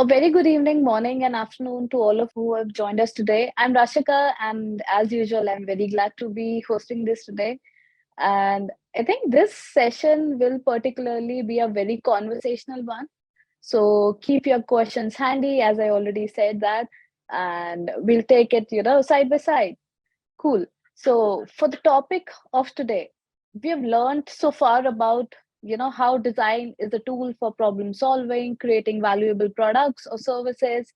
A very good evening, morning, and afternoon to all of who have joined us today. I'm Rashika, and as usual, I'm very glad to be hosting this today. And I think this session will particularly be a very conversational one. So keep your questions handy, as I already said that, and we'll take it, side by side. Cool. So for the topic of today, we have learned so far about how design is a tool for problem solving, creating valuable products or services,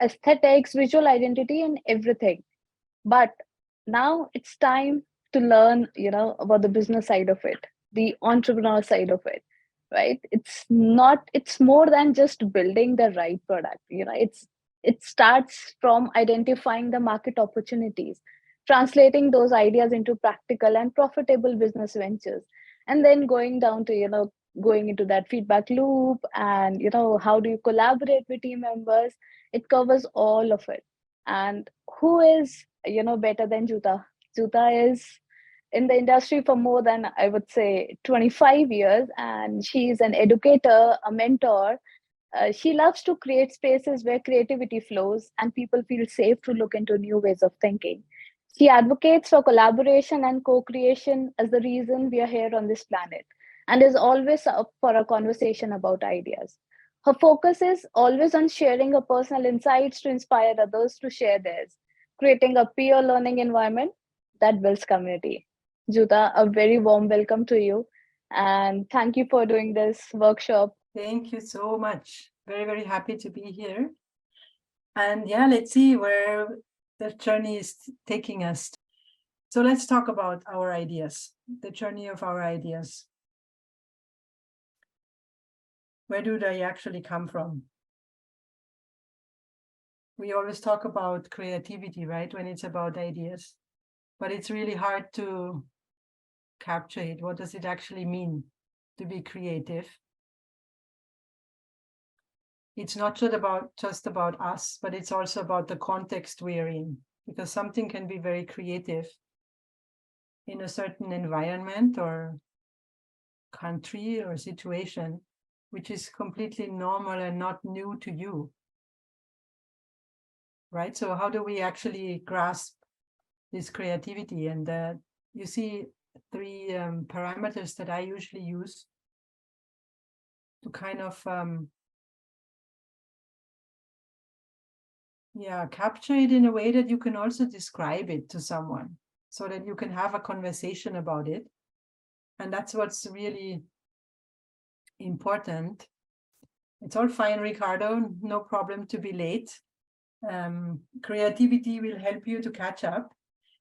aesthetics, visual identity, and everything. But now it's time to learn, about the business side of it, the entrepreneur side of it, right? It's more than just building the right product. It starts from identifying the market opportunities, translating those ideas into practical and profitable business ventures, and then going down to, going into that feedback loop and, how do you collaborate with team members? It covers all of it. And who is better than Jutta? Jutta is in the industry for more than, I would say, 25 years, and she's an educator, a mentor. She loves to create spaces where creativity flows and people feel safe to look into new ways of thinking. She advocates for collaboration and co creation as the reason we are here on this planet, and is always up for a conversation about ideas. Her focus is always on sharing her personal insights to inspire others to share theirs, creating a peer learning environment that builds community. Juta, a very warm welcome to you, and thank you for doing this workshop. Thank you so much. Very, very happy to be here. And yeah, let's see where the journey is taking us. So let's talk about our ideas, the journey of our ideas. Where do they actually come from? We always talk about creativity, right? When it's about ideas, but it's really hard to capture it. What does it actually mean to be creative? It's not just about us, but it's also about the context we're in, because something can be very creative in a certain environment or country or situation, which is completely normal and not new to you. Right? So how do we actually grasp this creativity? And you see three parameters that I usually use to kind of capture it in a way that you can also describe it to someone so that you can have a conversation about it. And that's what's really important. It's all fine, Ricardo. No problem to be late. Creativity will help you to catch up.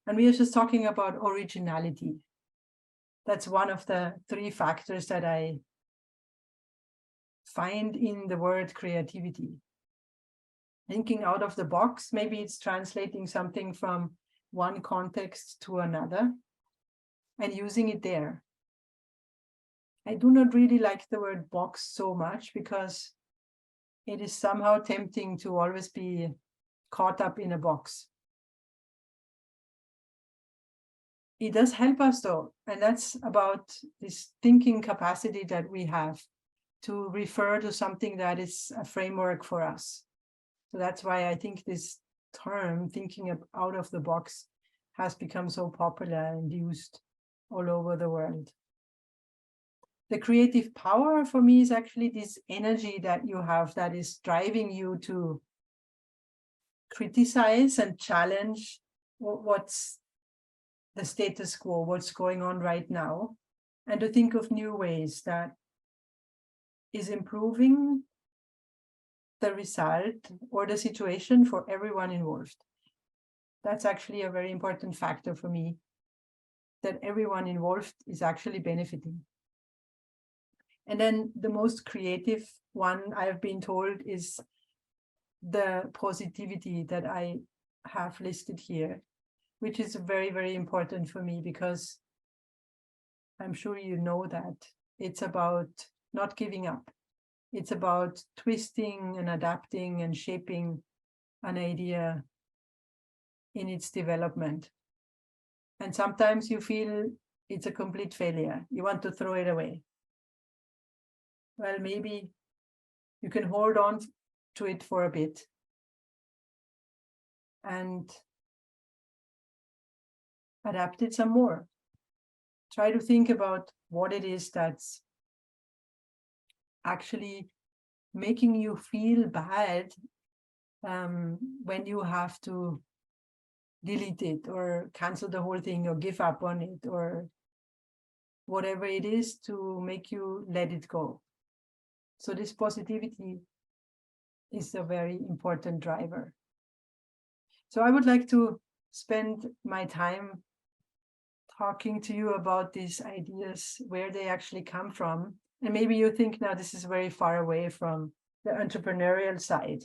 And we are just talking about originality. That's one of the three factors that I find in the word creativity. Thinking out of the box, maybe it's translating something from one context to another and using it there. I do not really like the word box so much because it is somehow tempting to always be caught up in a box. It does help us though, and that's about this thinking capacity that we have to refer to something that is a framework for us. So that's why I think this term, thinking out of the box, has become so popular and used all over the world. The creative power for me is actually this energy that you have that is driving you to criticize and challenge what's the status quo, what's going on right now, and to think of new ways that is improving the result or the situation for everyone involved. That's actually a very important factor for me, that everyone involved is actually benefiting. And then the most creative one I've been told is the positivity that I have listed here, which is very, very important for me because I'm sure you know that it's about not giving up. It's about twisting and adapting and shaping an idea in its development. And sometimes you feel it's a complete failure. You want to throw it away. Well, maybe you can hold on to it for a bit and adapt it some more. Try to think about what it is that's actually making you feel bad when you have to delete it or cancel the whole thing or give up on it or whatever it is to make you let it go. So this positivity is a very important driver. So I would like to spend my time talking to you about these ideas, where they actually come from. And maybe you think now this is very far away from the entrepreneurial side.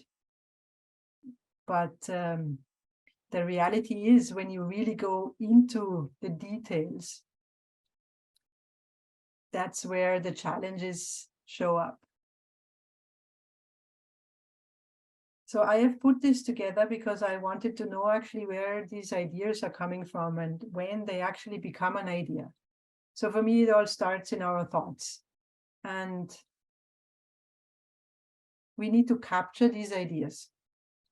But the reality is, when you really go into the details, that's where the challenges show up. So I have put this together because I wanted to know actually where these ideas are coming from and when they actually become an idea. So for me, it all starts in our thoughts. And we need to capture these ideas.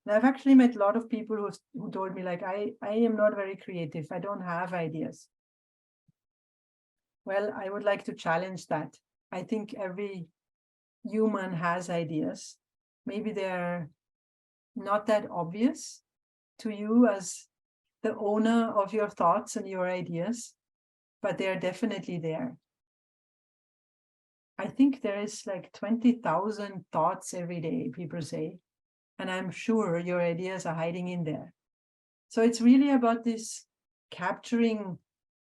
And I've actually met a lot of people who told me, like, I am not very creative. I don't have ideas. Well, I would like to challenge that. I think every human has ideas. Maybe they're not that obvious to you as the owner of your thoughts and your ideas, but they're definitely there. I think there is like 20,000 thoughts every day, people say, and I'm sure your ideas are hiding in there. So it's really about this capturing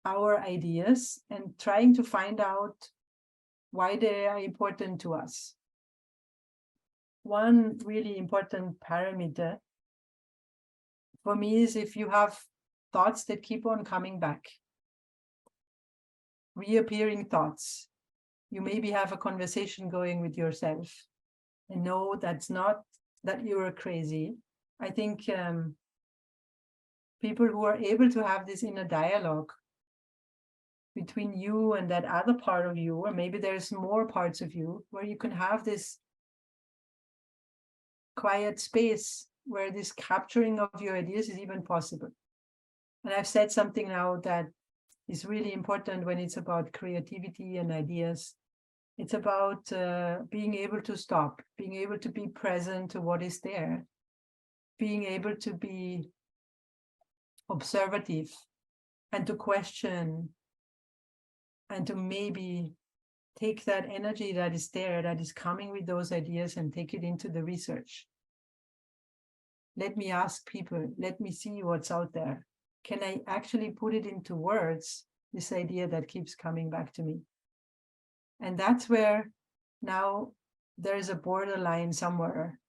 our ideas and trying to find out why they are important to us. One really important parameter for me is if you have thoughts that keep on coming back, reappearing thoughts. You maybe have a conversation going with yourself and no, that's not that you're crazy. I think people who are able to have this inner dialogue between you and that other part of you, or maybe there's more parts of you, where you can have this quiet space where this capturing of your ideas is even possible. And I've said something now that is really important when it's about creativity and ideas. It's about being able to stop, being able to be present to what is there, being able to be observative and to question and to maybe take that energy that is there, that is coming with those ideas, and take it into the research. Let me ask people, let me see what's out there. Can I actually put it into words, this idea that keeps coming back to me? And that's where now there's a borderline somewhere.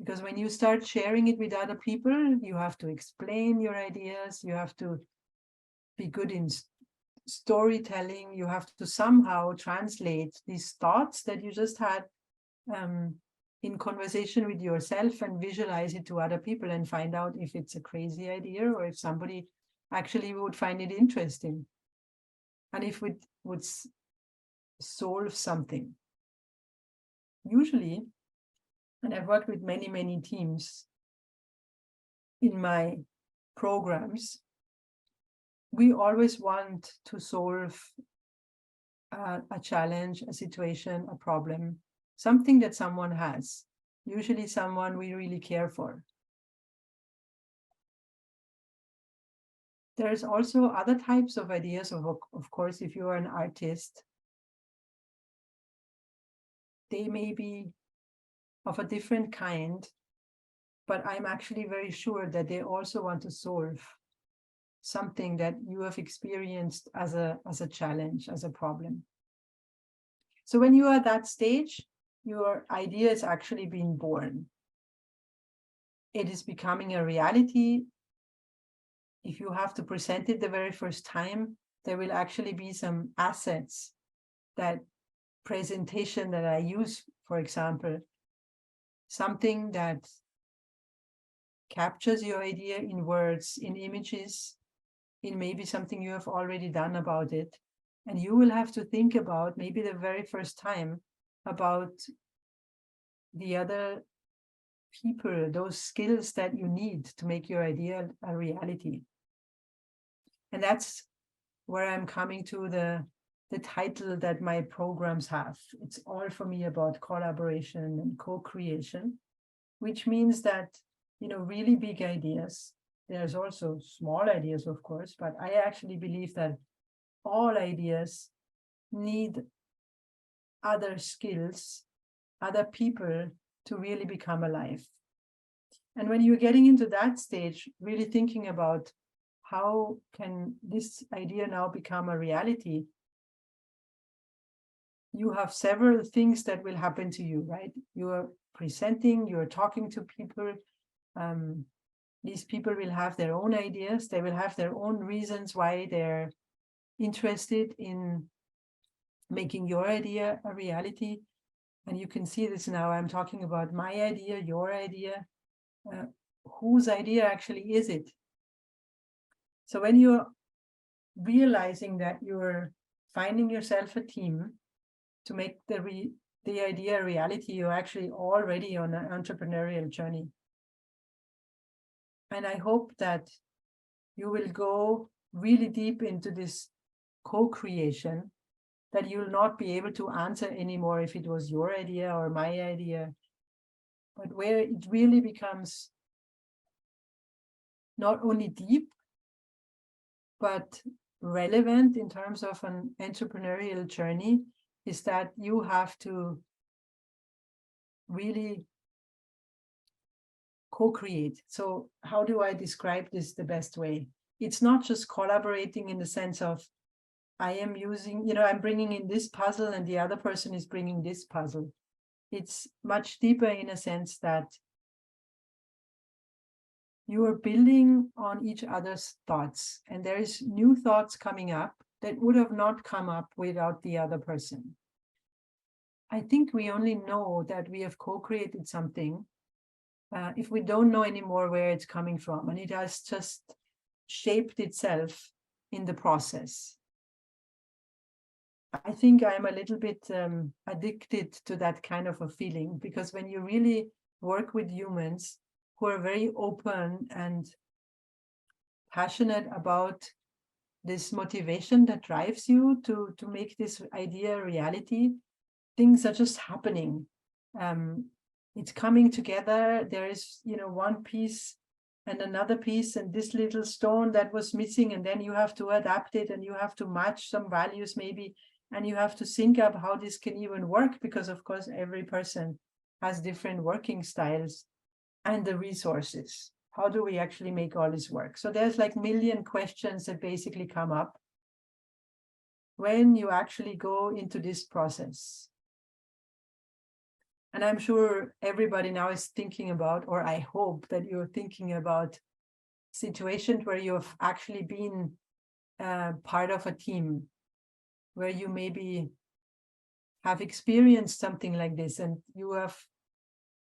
Because when you start sharing it with other people, you have to explain your ideas, you have to be good in storytelling, you have to somehow translate these thoughts that you just had in conversation with yourself and visualize it to other people and find out if it's a crazy idea or if somebody actually would find it interesting and if it would solve something. Usually, and I've worked with many, many teams in my programs, we always want to solve a challenge, a situation, a problem, something that someone has, usually someone we really care for. There's also other types of ideas, of course, if you are an artist, they may be of a different kind, but I'm actually very sure that they also want to solve something that you have experienced as a challenge, as a problem. So when you are at that stage, your idea is actually being born. It is becoming a reality. If you have to present it the very first time, there will actually be some assets, that presentation that I use, for example, something that captures your idea in words, in images, in maybe something you have already done about it. And you will have to think about, maybe the very first time, about the other people, those skills that you need to make your idea a reality. And that's where I'm coming to the title that my programs have. It's all for me about collaboration and co-creation, which means that, really big ideas. There's also small ideas, of course, but I actually believe that all ideas need other skills, other people to really become alive. And when you're getting into that stage, really thinking about how can this idea now become a reality, you have several things that will happen to you, right? You are presenting, you're talking to people. These people will have their own ideas. They will have their own reasons why they're interested in making your idea a reality. And you can see this now. I'm talking about my idea, your idea. Whose idea actually is it? So when you're realizing that you're finding yourself a team to make the idea a reality, you're actually already on an entrepreneurial journey. And I hope that you will go really deep into this co-creation, that you'll not be able to answer anymore if it was your idea or my idea, but where it really becomes not only deep, but relevant in terms of an entrepreneurial journey, is that you have to really co-create. So how do I describe this the best way? It's not just collaborating in the sense of I am using, I'm bringing in this puzzle and the other person is bringing this puzzle. It's much deeper in a sense that you are building on each other's thoughts, and there is new thoughts coming up that would have not come up without the other person. I think we only know that we have co-created something if we don't know anymore where it's coming from, and it has just shaped itself in the process. I think I'm a little bit addicted to that kind of a feeling, because when you really work with humans who are very open and passionate about this motivation that drives you to make this idea a reality, things are just happening. It's coming together. There is, one piece and another piece, and this little stone that was missing, and then you have to adapt it, and you have to match some values maybe, and you have to think up how this can even work, because of course every person has different working styles, and the resources. How do we actually make all this work? So there's like million questions that basically come up when you actually go into this process. And I'm sure everybody now is thinking about, or I hope that you're thinking about, situations where you've actually been part of a team, where you maybe have experienced something like this, and you have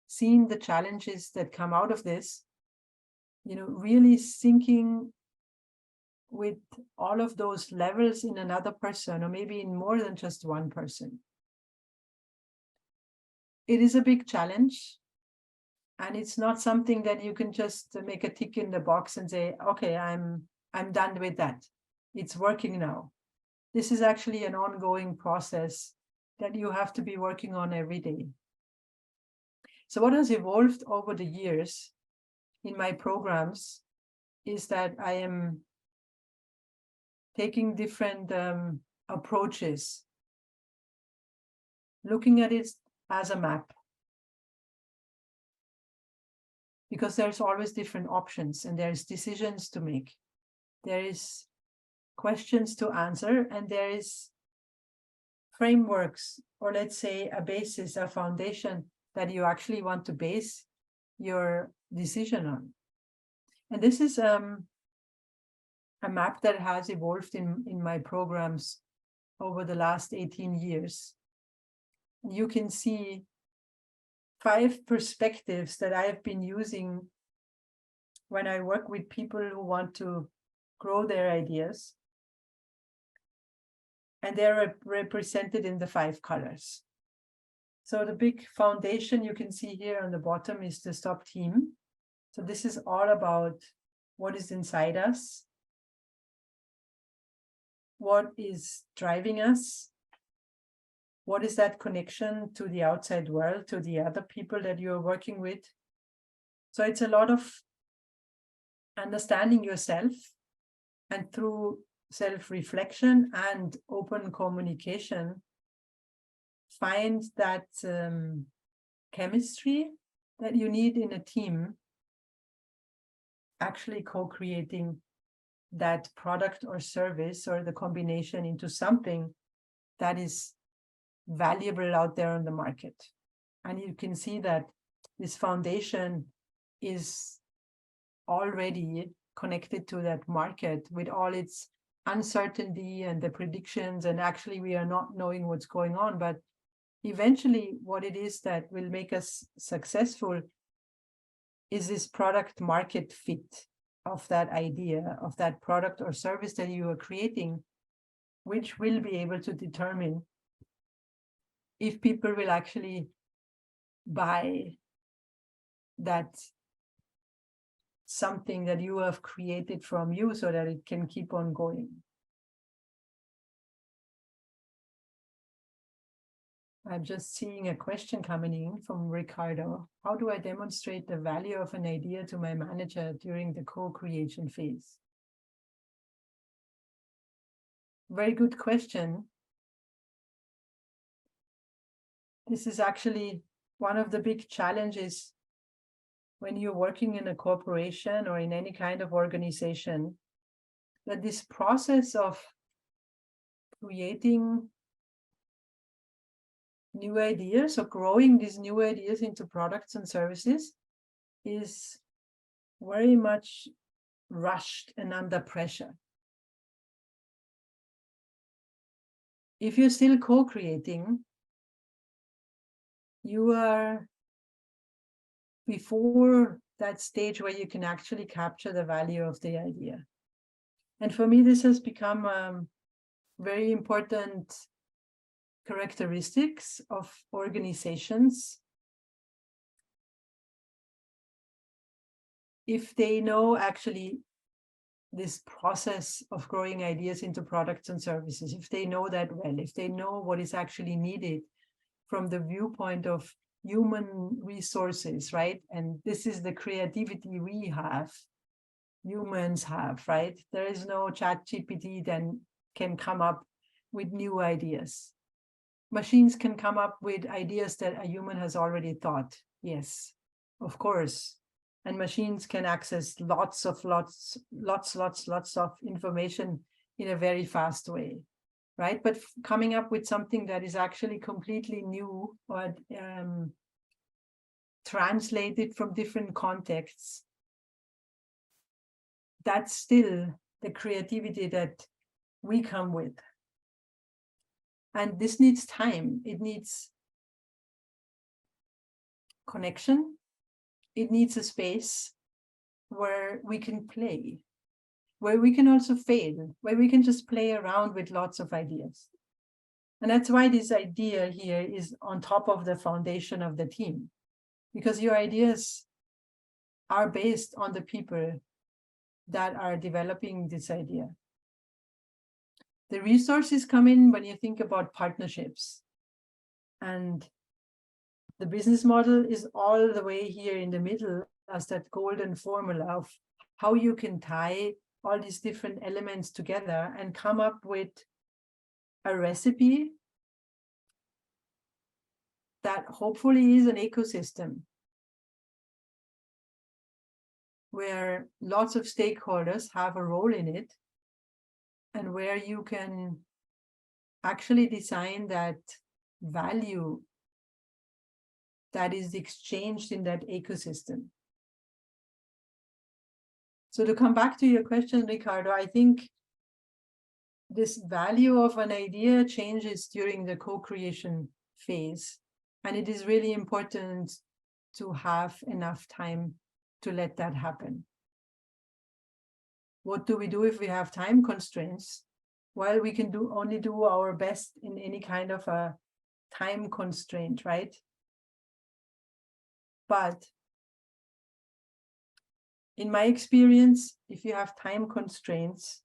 seen the challenges that come out of this, really thinking with all of those levels in another person, or maybe in more than just one person. It is a big challenge, and it's not something that you can just make a tick in the box and say, okay, I'm done with that. It's working now. This is actually an ongoing process that you have to be working on every day. So what has evolved over the years in my programs is that I am taking different approaches, looking at it as a map, because there's always different options, and there's decisions to make. There is questions to answer, and there is frameworks, or let's say a basis, a foundation that you actually want to base your decision on. And this is a map that has evolved in my programs over the last 18 years. You can see 5 perspectives that I've been using when I work with people who want to grow their ideas. And they're represented in the 5 colors. So the big foundation you can see here on the bottom is the stop team. So this is all about what is inside us, what is driving us, what is that connection to the outside world, to the other people that you're working with. So it's a lot of understanding yourself, and through self-reflection and open communication, find that chemistry that you need in a team, actually co-creating that product or service or the combination into something that is valuable out there on the market. And you can see that this foundation is already connected to that market with all its uncertainty and the predictions, and actually we are not knowing what's going on, but eventually what it is that will make us successful is this product market fit of that idea, of that product or service that you are creating, which will be able to determine if people will actually buy that something that you have created from you so that it can keep on going. I'm just seeing a question coming in from Ricardo. How do I demonstrate the value of an idea to my manager during the co-creation phase? Very good question. This is actually one of the big challenges when you're working in a corporation or in any kind of organization, that this process of creating new ideas or growing these new ideas into products and services is very much rushed and under pressure. If you're still co-creating, you are before that stage where you can actually capture the value of the idea. And for me, this has become very important characteristics of organizations. If they know actually this process of growing ideas into products and services, if they know that well, if they know what is actually needed from the viewpoint of human resources, right? And this is the creativity we have, humans have, right? There is no ChatGPT that can come up with new ideas. Machines can come up with ideas that a human has already thought. Yes, of course. And machines can access lots of information in a very fast way, right? But coming up with something that is actually completely new or translated from different contexts, that's still the creativity that we come with. And this needs time. It needs connection. It needs a space where we can play, where we can also fail, where we can just play around with lots of ideas. And that's why this idea here is on top of the foundation of the team, because your ideas are based on the people that are developing this idea. The resources come in when you think about partnerships. And the business model is all the way here in the middle as that golden formula of how you can tie all these different elements together and come up with a recipe that hopefully is an ecosystem where lots of stakeholders have a role in it, and where you can actually design that value that is exchanged in that ecosystem. So to come back to your question, Ricardo, I think this value of an idea changes during the co-creation phase. And it is really important to have enough time to let that happen. What do we do if we have time constraints? Well, we can only do our best in any kind of a time constraint, right? But in my experience, if you have time constraints,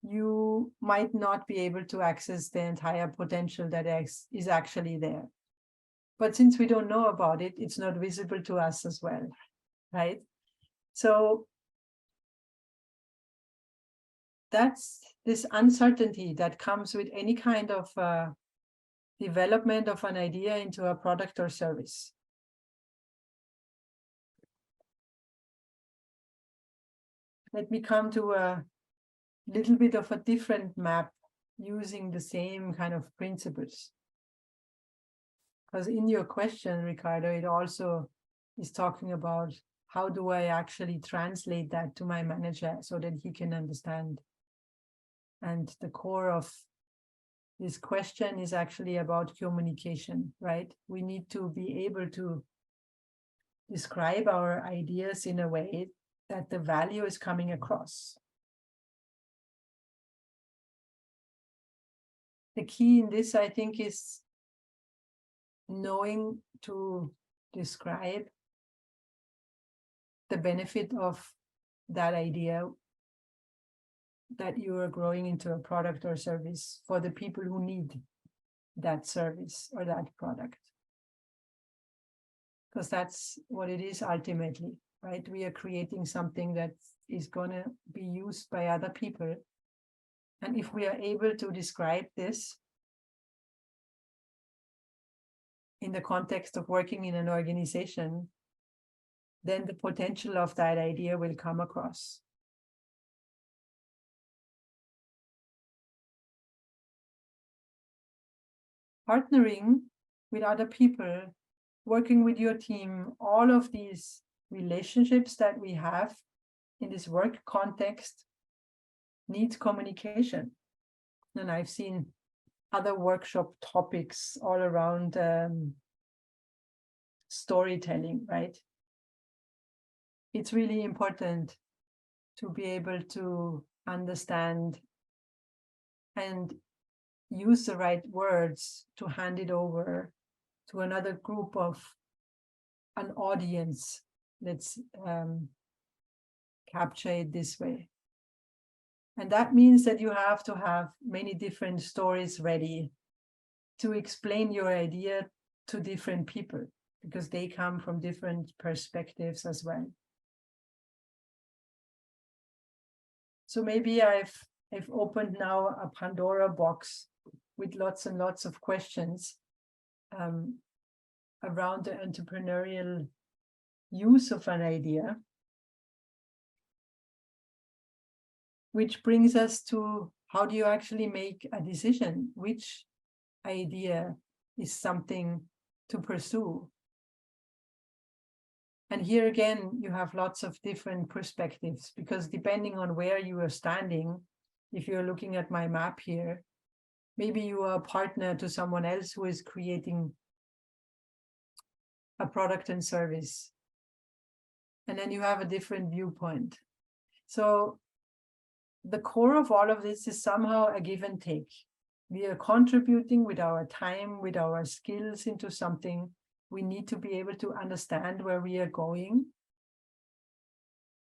you might not be able to access the entire potential that is actually there. But since we don't know about it, it's not visible to us as well, right? So that's this uncertainty that comes with any kind of development of an idea into a product or service. Let me come to a little bit of a different map using the same kind of principles. Because in your question, Ricardo, it also is talking about how do I actually translate that to my manager so that he can understand. And the core of this question is actually about communication, right? We need to be able to describe our ideas in a way that the value is coming across. The key in this, I think, is knowing to describe the benefit of that idea that you are growing into a product or service for the people who need that service or that product. Because that's what it is ultimately, right? We are creating something that is going to be used by other people. And if we are able to describe this in the context of working in an organization, then the potential of that idea will come across. Partnering with other people, working with your team, all of these relationships that we have in this work context needs communication. And I've seen other workshop topics all around storytelling, right? It's really important to be able to understand and use the right words to hand it over to another group of an audience. Let's capture it this way. And that means that you have to have many different stories ready to explain your idea to different people, because they come from different perspectives as well. So maybe I've opened now a Pandora box with lots and lots of questions around the entrepreneurial use of an idea, which brings us to how do you actually make a decision? Which idea is something to pursue? And here again, you have lots of different perspectives, because depending on where you are standing, if you're looking at my map here, maybe you are a partner to someone else who is creating a product and service. And then you have a different viewpoint. So the core of all of this is somehow a give and take. We are contributing with our time, with our skills into something. We need to be able to understand where we are going,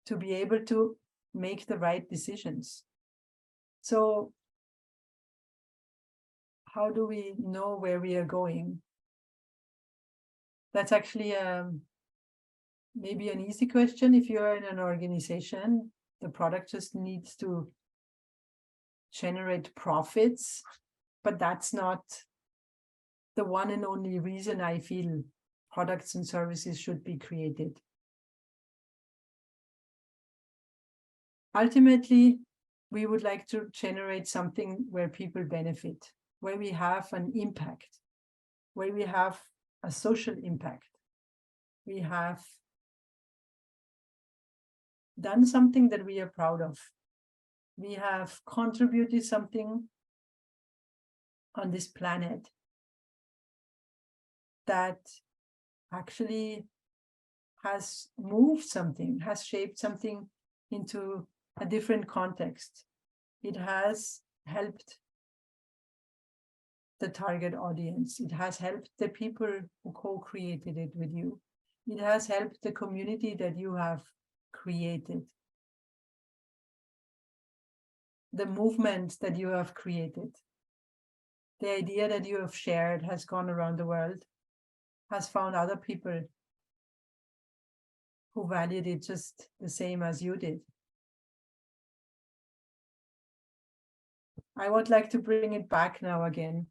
to be able to make the right decisions. So how do we know where we are going? That's actually maybe an easy question. If you're in an organization, the product just needs to generate profits, but that's not the one and only reason I feel products and services should be created. Ultimately, we would like to generate something where people benefit, where we have an impact, where we have a social impact. We have done something that we are proud of. We have contributed something on this planet that actually has moved something, has shaped something into a different context. It has helped the target audience. It has helped the people who co-created it with you. It has helped the community that you have created. The movement that you have created. The idea that you have shared has gone around the world, has found other people who valued it just the same as you did. I would like to bring it back now again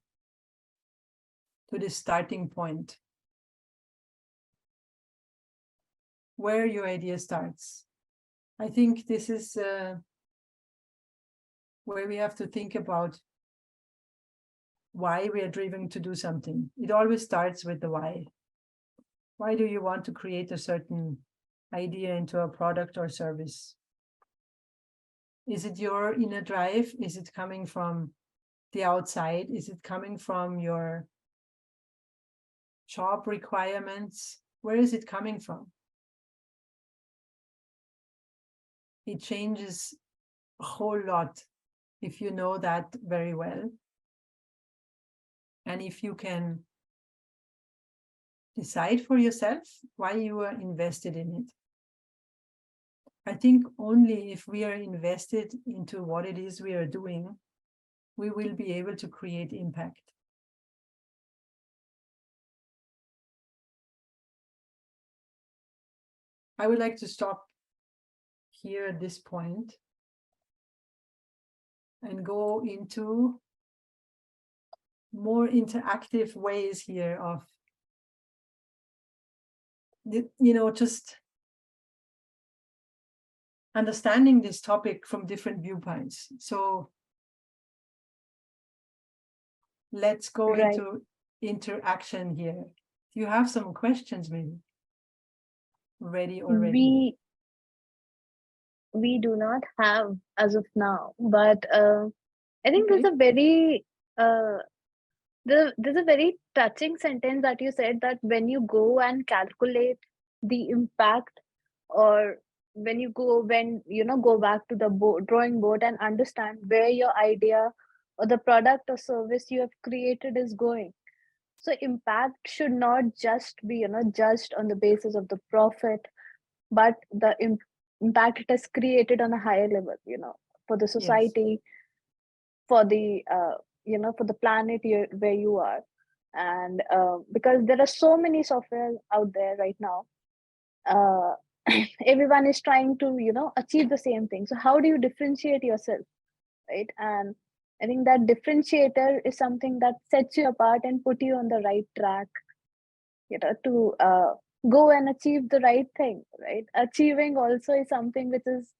to the starting point, where your idea starts. I think this is where we have to think about why we are driven to do something. It always starts with the why. Why do you want to create a certain idea into a product or service? Is it your inner drive? Is it coming from the outside? Is it coming from your job requirements? Where is it coming from? It changes a whole lot if you know that very well. And if you can decide for yourself why you are invested in it. I think only if we are invested into what it is we are doing, we will be able to create impact. I would like to stop here at this point and go into more interactive ways here of, just understanding this topic from different viewpoints. So let's go Right. into interaction here. Do you have some questions maybe ready already? We do not have as of now, but I think Okay. uh, there's a very touching sentence that you said, that when you go and calculate the impact, or when go back to the drawing board and understand where your idea or the product or service you have created is going. So impact should not just be judged on the basis of the profit, but the impact it has created on a higher level, for the Yes. society, for the for the planet where you are. And because there are so many software out there right now, uh, everyone is trying to achieve the same thing. So how do you differentiate yourself, right? And I think that differentiator is something that sets you apart and put you on the right track, to go and achieve the right thing, right? Achieving also is something which is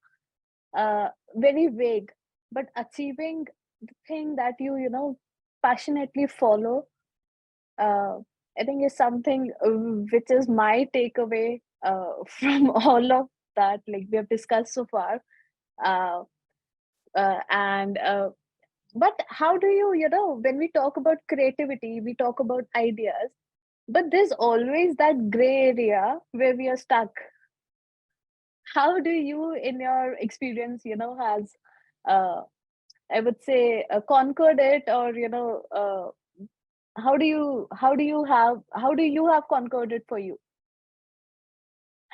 very vague, but achieving the thing that you passionately follow, uh, I think is something which is my takeaway from all of that, like we have discussed so far. uh, and But how do when we talk about creativity, we talk about ideas, but there's always that gray area where we are stuck. How do you, in your experience, has uh, I would say conquered it, or how do you have conquered it for you?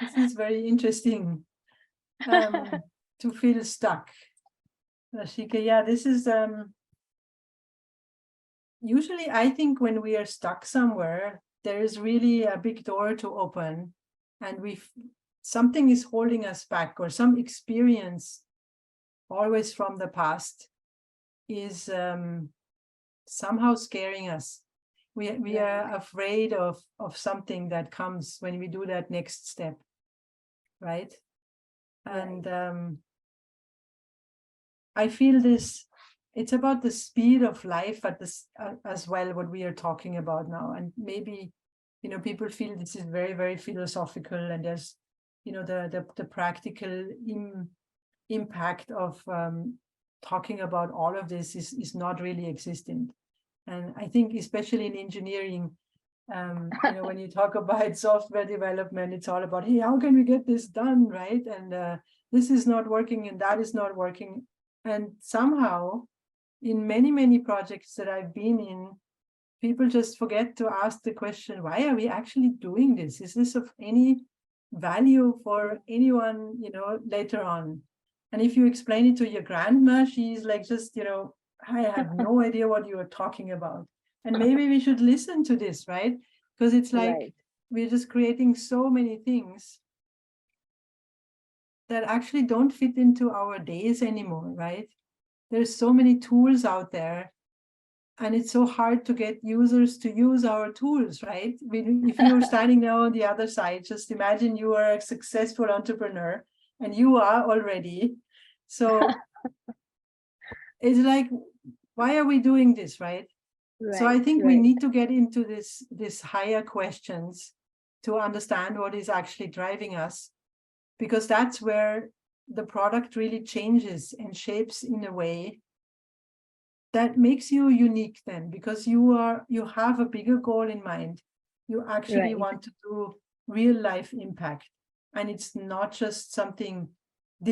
This is very interesting, to feel stuck. Rashika, yeah, this is usually I think when we are stuck somewhere, there is really a big door to open, and something is holding us back, or some experience, always from the past, is somehow scaring us. We are afraid of something that comes when we do that next step, right? And I feel this, it's about the speed of life at this as well, what we are talking about now. And maybe, people feel this is very, very philosophical, and there's, the practical impact of talking about all of this is not really existent. And I think especially in engineering, when you talk about software development, it's all about, hey, how can we get this done, right? And this is not working and that is not working. And somehow, in many, many projects that I've been in, people just forget to ask the question, why are we actually doing this? Is this of any value for anyone, later on? And if you explain it to your grandma, she's like, just, I have no idea what you are talking about. And maybe we should listen to this, right? Because it's like, Right. we're just creating so many things that actually don't fit into our days anymore, right? There's so many tools out there, and it's so hard to get users to use our tools, right? If you're standing now on the other side, just imagine you are a successful entrepreneur, and you are already. So it's like, why are we doing this, right? So I Right. think we Right. need to get into this higher questions to understand what is actually driving us, because that's where the product really changes and shapes in a way that makes you unique, then, because you have a bigger goal in mind. You actually Right. want to do real life impact, and it's not just something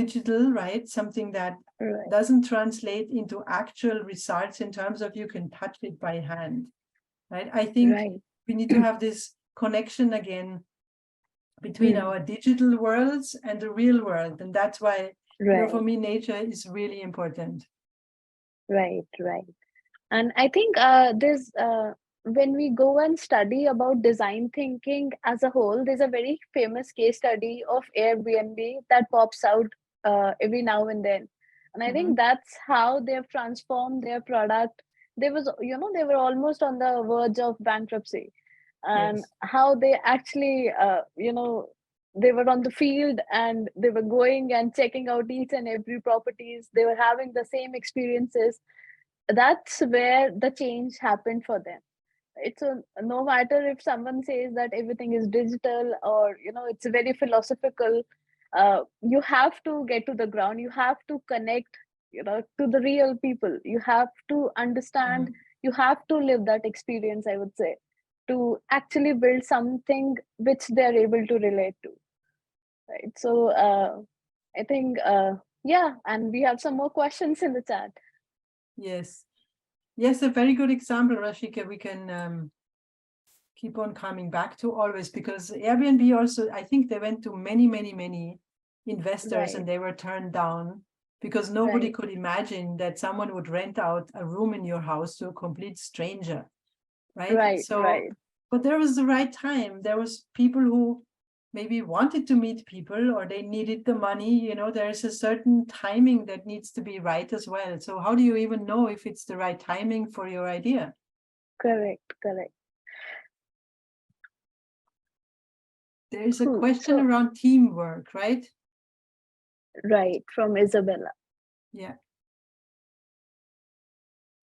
digital, right? Something that Right. doesn't translate into actual results in terms of you can touch it by hand, right? I think Right. we need to have this connection again between Hmm. our digital worlds and the real world, and that's why, for Right. me, nature is really important. Right. Right. And I think there's when we go and study about design thinking as a whole, there's a very famous case study of Airbnb that pops out every now and then. And I think Mhm. that's how they've transformed their product. They were almost on the verge of bankruptcy, and Yes. how they actually, they were on the field and they were going and checking out each and every properties. They were having the same experiences. That's where the change happened for them. No matter if someone says that everything is digital, or it's very philosophical, you have to get to the ground. You have to connect, to the real people. You have to understand. Mhm. You have to live that experience, I would say, to actually build something which they're able to relate to, right? So I think, yeah, and we have some more questions in the chat. Yes. Yes, a very good example, Rashika. We can keep on coming back to always, because Airbnb also, I think they went to many, many, many investors and Right. they were turned down because nobody Right. could imagine that someone would rent out a room in your house to a complete stranger, right? Right. So, Right. but there was the right time. There was people who maybe wanted to meet people, or they needed the money. There's a certain timing that needs to be right as well. So how do you even know if it's the right timing for your idea? Correct. Correct. There's a Cool. question So, around teamwork, right? right, from Isabella. Yeah.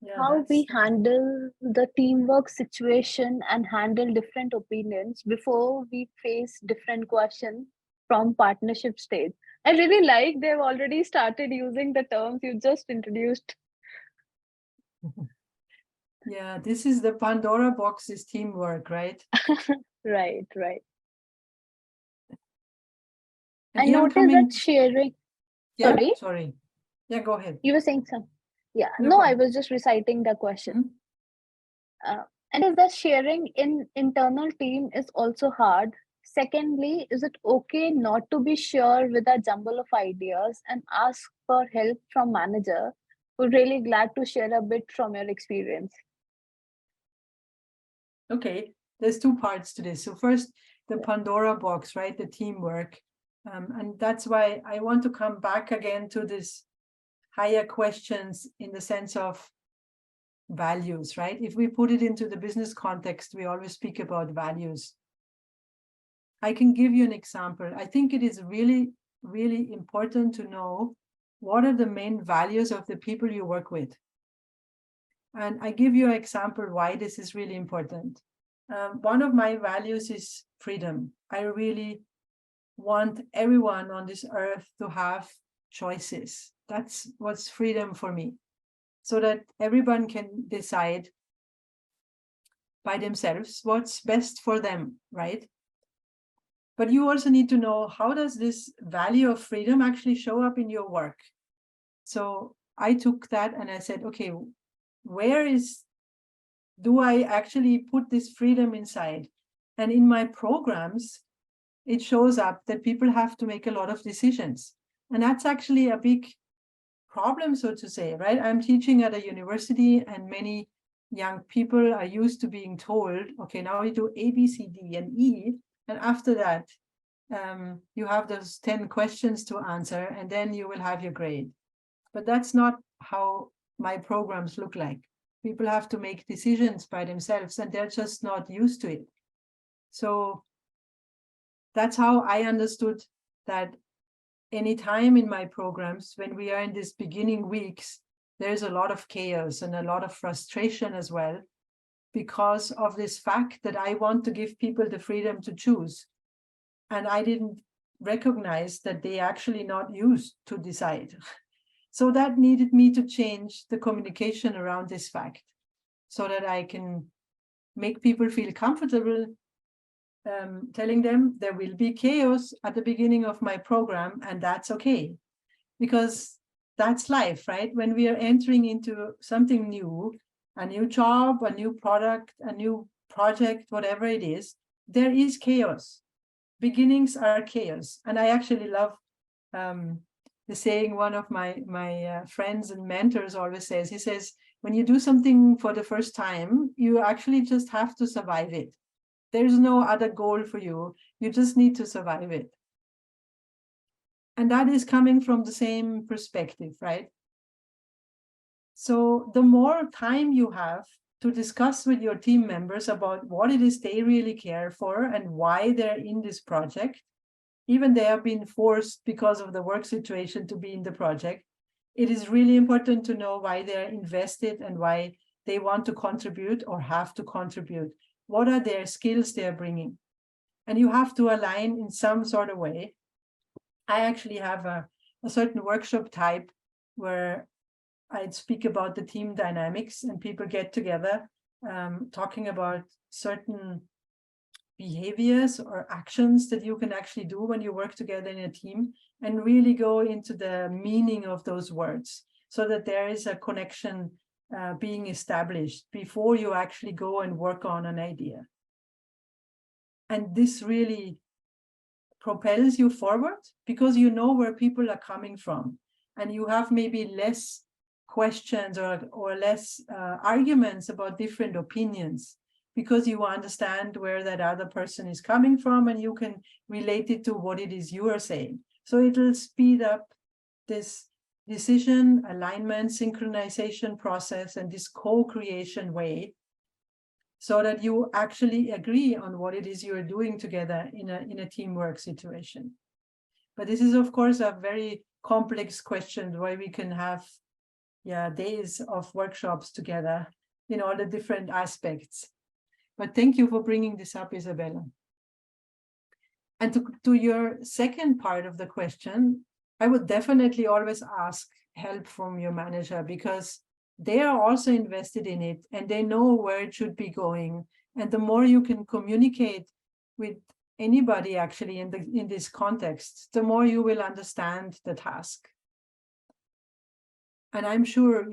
Yeah, How that's we handle the teamwork situation and handle different opinions before we face different questions from partnership stage. I really like they've already started using the terms you just introduced. yeah, this is the Pandora box, is teamwork, right? Right. Right. And I here I'm noticed that coming. sharing. Yeah, Sorry, sorry. Yeah, go ahead. you were saying some. Yeah. No, No, go I ahead. was just reciting the question. Mhm. And is that sharing in internal team is also hard? Secondly, is it okay not to be sure with a jumble of ideas and ask for help from manager? We're really glad to share a bit from your experience. Okay, there's two parts to this. So first, the Pandora box, right? The teamwork. And that's why I want to come back again to this higher questions in the sense of values, right? If we put it into the business context, we always speak about values. I can give you an example. I think it is really, really important to know what are the main values of the people you work with. And I give you an example why this is really important. One of my values is freedom. I really want everyone on this earth to have choices. That's what's freedom for me, so that everyone can decide by themselves what's best for them, right? But you also need to know, how does this value of freedom actually show up in your work? So I took that and I said, okay, where is do I actually put this freedom inside? And in my programs, it shows up that people have to make a lot of decisions. And that's actually a big problem, so to say, right? I'm teaching at a university, and many young people are used to being told, okay, now you do A, B, C, D, and E. And after that, you have those 10 questions to answer, and then you will have your grade. But that's not how my programs look like. People have to make decisions by themselves, and they're just not used to it. So that's how I understood that any time in my programs, when we are in these beginning weeks, there's a lot of chaos and a lot of frustration as well, because of this fact that I want to give people the freedom to choose. And I didn't recognize that they actually not used to decide. So that needed me to change the communication around this fact so that I can make people feel comfortable telling them there will be chaos at the beginning of my program, and that's okay, because that's life, right? When we are entering into something new, a new job, a new product, a new project, whatever it is, there is chaos. Beginnings are chaos. And I actually love the saying one of my friends and mentors always says. He says, when you do something for the first time, you actually just have to survive it. There's no other goal for you. You just need to survive it. And that is coming from the same perspective, right? So the more time you have to discuss with your team members about what it is they really care for and why they're in this project, even they have been forced because of the work situation to be in the project, it is really important to know why they're invested and why they want to contribute or have to contribute. What are their skills they're bringing? And you have to align in some sort of way. I actually have a certain workshop type where I'd speak about the team dynamics, and people get together talking about certain behaviors or actions that you can actually do when you work together in a team, and really go into the meaning of those words so that there is a connection being established before you actually go and work on an idea. And this really propels you forward because you know where people are coming from, and you have maybe less questions or less arguments about different opinions, because you understand where that other person is coming from and you can relate it to what it is you are saying. So it'll speed up this decision, alignment, synchronization process, and this co-creation way, so that you actually agree on what it is you're doing together in a teamwork situation. But this is, of course, a very complex question why we can have days of workshops together in all the different aspects. But thank you for bringing this up, Isabella. And to your second part of the question, I would definitely always ask help from your manager, because they are also invested in it and they know where it should be going. And the more you can communicate with anybody actually in this context, the more you will understand the task. And I'm sure,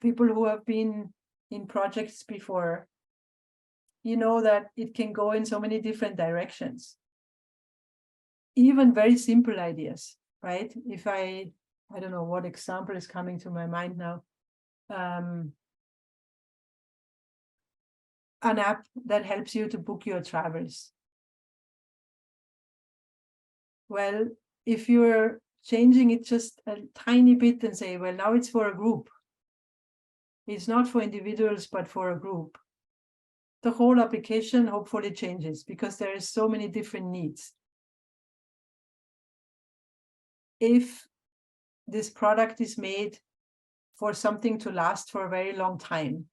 people who have been in projects before, that it can go in so many different directions. Even very simple ideas, right? If I don't know what example is coming to my mind now. An app that helps you to book your travels. Well, if you're changing it just a tiny bit and say, well, now it's for a group. It's not for individuals, but for a group. The whole application hopefully changes because there is so many different needs. If this product is made for something to last for a very long time,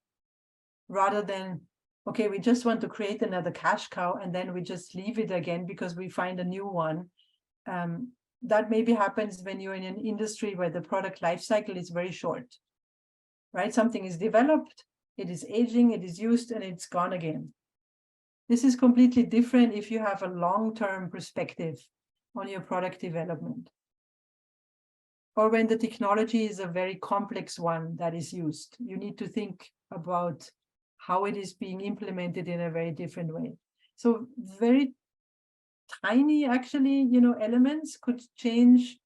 rather than, okay, we just want to create another cash cow and then we just leave it again because we find a new one. That maybe happens when you're in an industry where the product life cycle is very short, right? Something is developed, it is aging, it is used, and it's gone again. This is completely different if you have a long-term perspective on your product development. Or when the technology is a very complex one that is used, you need to think about how it is being implemented in a very different way. So very tiny, actually, elements could change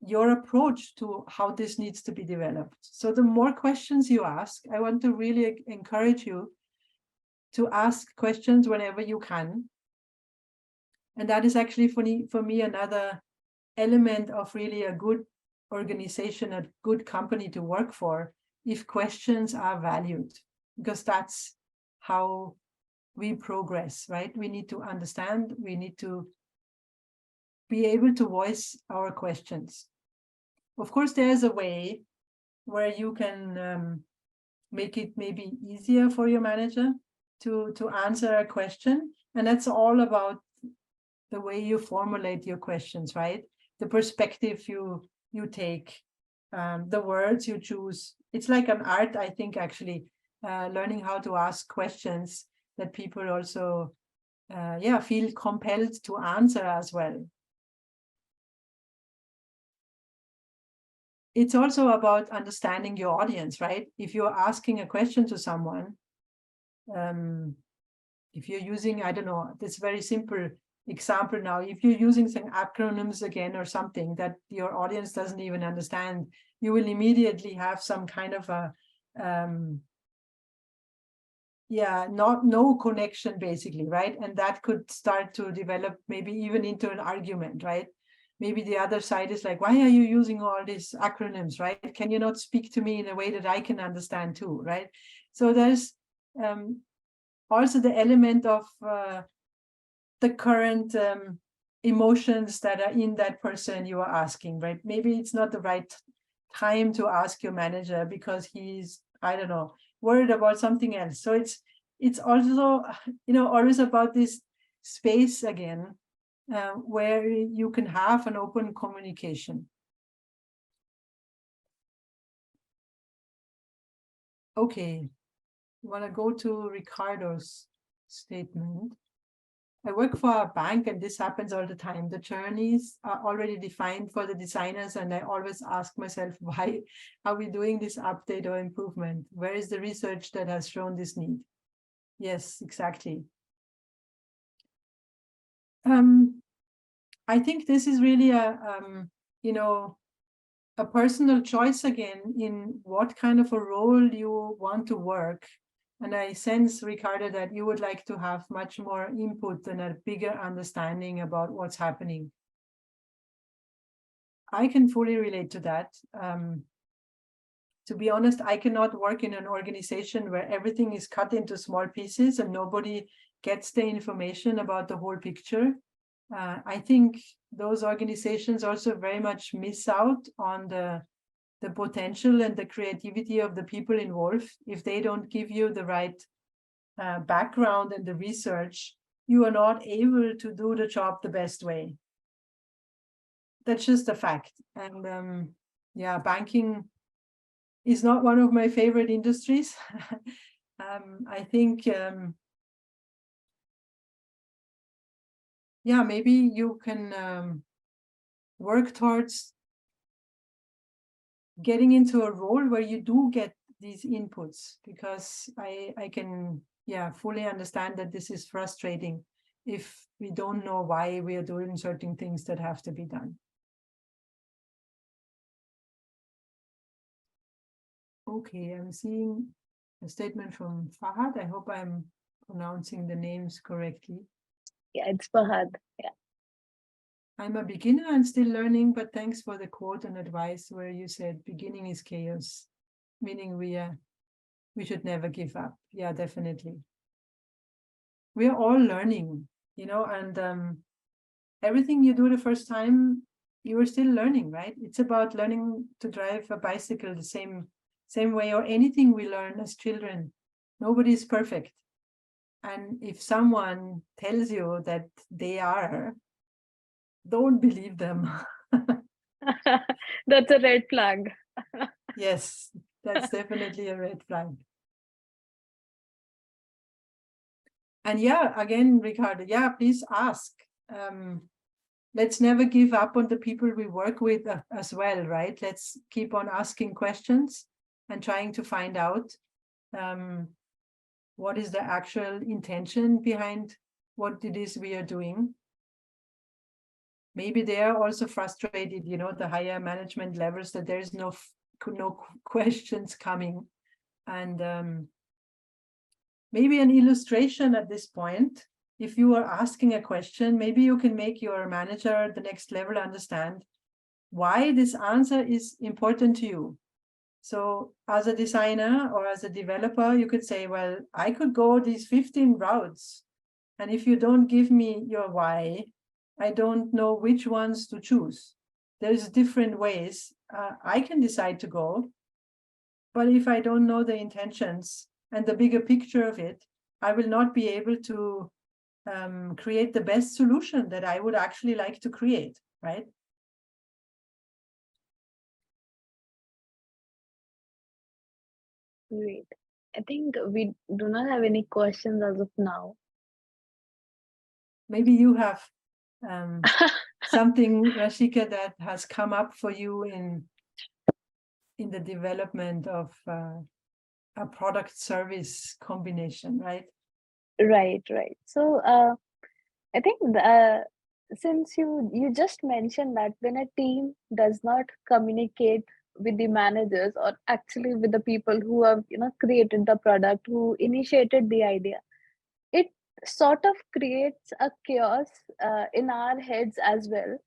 your approach to how this needs to be developed. So the more questions you ask, I want to really encourage you to ask questions whenever you can. And that is actually for me another element of really a good organization, a good company to work for, if questions are valued, because that's how we progress, right? We need to understand, we need to be able to voice our questions. Of course, there's a way where you can make it maybe easier for your manager to answer a question. And that's all about the way you formulate your questions, right? The perspective you take, the words you choose. It's like an art, I think, actually, learning how to ask questions that people also feel compelled to answer as well. It's also about understanding your audience, right? If you're asking a question to someone, if you're using, I don't know, this very simple example now, if you're using some acronyms again or something that your audience doesn't even understand, you will immediately have some kind of a no connection, basically, right? And that could start to develop maybe even into an argument, right? Maybe the other side is like, why are you using all these acronyms, right? Can you not speak to me in a way that I can understand too, right? So there's also the element of the current emotions that are in that person you are asking, right? Maybe it's not the right time to ask your manager because he's, I don't know, worried about something else. So it's also, always about this space again, where you can have an open communication. Okay, I want to go to Ricardo's statement. I work for a bank and this happens all the time. The journeys are already defined for the designers and I always ask myself, why are we doing this update or improvement? Where is the research that has shown this need? Yes, exactly. I think this is really a personal choice again in what kind of a role you want to work. And I sense, Ricardo, that you would like to have much more input and a bigger understanding about what's happening. I can fully relate to that. To be honest, I cannot work in an organization where everything is cut into small pieces and nobody gets the information about the whole picture. I think those organizations also very much miss out on the potential and the creativity of the people involved. If they don't give you the right background and the research, you are not able to do the job the best way. That's just a fact. And banking is not one of my favorite industries. I think, maybe you can work towards getting into a role where you do get these inputs, because I can fully understand that this is frustrating if we don't know why we are doing certain things that have to be done. Okay, I'm seeing a statement from Fahad. I hope I'm pronouncing the names correctly. Yeah, it's Fahad. Yeah. I'm a beginner and still learning, but thanks for the quote and advice where you said beginning is chaos, meaning we should never give up. Yeah, definitely. We are all learning, and everything you do the first time, you are still learning, right? It's about learning to drive a bicycle the same way, or anything we learn as children. Nobody is perfect. And if someone tells you that they are, don't believe them. That's a red flag. Yes, that's definitely a red flag. And again, Ricardo, please ask. Let's never give up on the people we work with as well, right? Let's keep on asking questions and trying to find out. what is the actual intention behind what it is we are doing. Maybe they are also frustrated, the higher management levels, that there is no questions coming. And maybe an illustration at this point, if you are asking a question, maybe you can make your manager at the next level understand why this answer is important to you. So as a designer or as a developer, you could say, well, I could go these 15 routes. And if you don't give me your why, I don't know which ones to choose. There's different ways I can decide to go. But if I don't know the intentions and the bigger picture of it, I will not be able to create the best solution that I would actually like to create, right? Great. I think we do not have any questions as of now. Maybe you have something, Rashika, that has come up for you in the development of a product service combination, right? Right, right. So I think since you just mentioned that when a team does not communicate with the managers or actually with the people who have created the product, who initiated the idea, it sort of creates a chaos in our heads as well.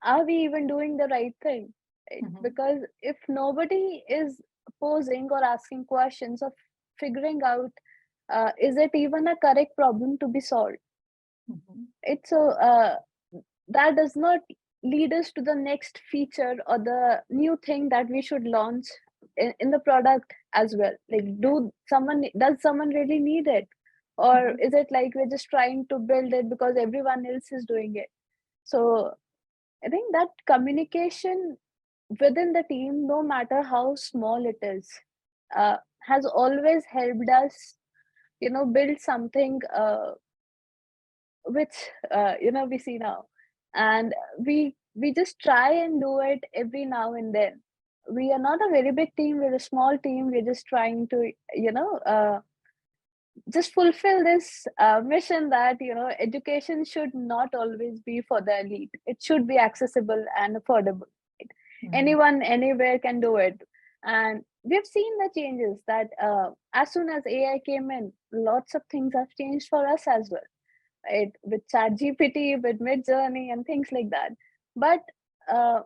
Are we even doing the right thing? Right? Mm-hmm. Because if nobody is posing or asking questions of figuring out, is it even a correct problem to be solved? Mm-hmm. It's so that does not lead us to the next feature or the new thing that we should launch in the product as well. Like, does someone really need it, or Mm-hmm. is it like we're just trying to build it because everyone else is doing it? So I think that communication within the team, no matter how small it is, has always helped us build something which we see now. And we just try and do it every now and then. We are not a very big team, we're a small team, we're just trying to just fulfill this mission that education should not always be for the elite. It should be accessible and affordable, right? Mm-hmm. Anyone anywhere can do it. And we've seen the changes that as soon as AI came in, lots of things have changed for us as well, right? With chat gpt, with mid journey and things like that. But uh,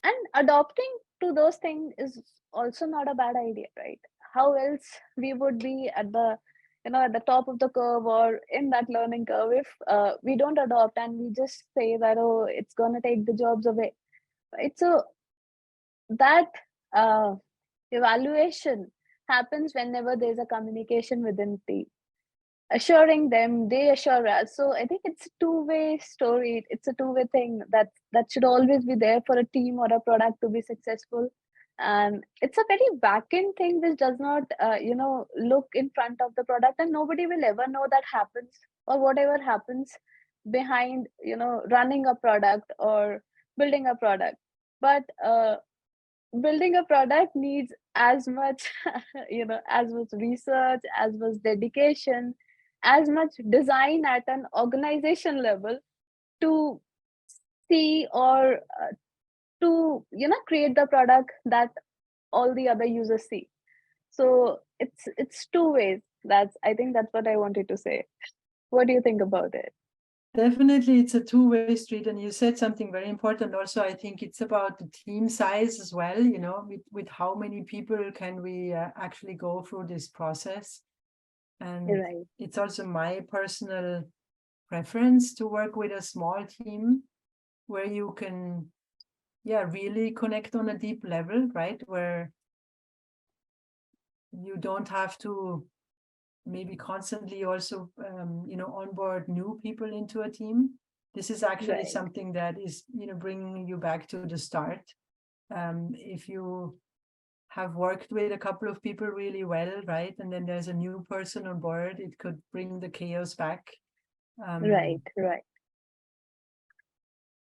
and adopting to those things is also not a bad idea, right? How else we would be at the at the top of the curve or in that learning curve if we don't adopt and we just say that, oh, it's going to take the jobs away, right? So that uh, evaluation happens whenever there's a communication within the assuring them, they assure us. So I think it's a two-way story, it's a two-way thing that should always be there for a team or a product to be successful. And it's a very back-end thing which does not look in front of the product, and nobody will ever know that happens, or whatever happens behind running a product or building a product. But building a product needs as much as much research, as much dedication, as much design at an organization level to see or to create the product that all the other users see. So it's two ways. I think that's what I wanted to say. What do you think about it? Definitely, it's a two-way street. And you said something very important also. I think it's about the team size as well, with how many people can we actually go through this process. And Right, it's also my personal preference to work with a small team where you can, really connect on a deep level, right? Where you don't have to maybe constantly also onboard new people into a team. This is actually right, something that is bringing you back to the start. If you have worked with a couple of people really well, right, and then there's a new person on board, it could bring the chaos back. right, um, right.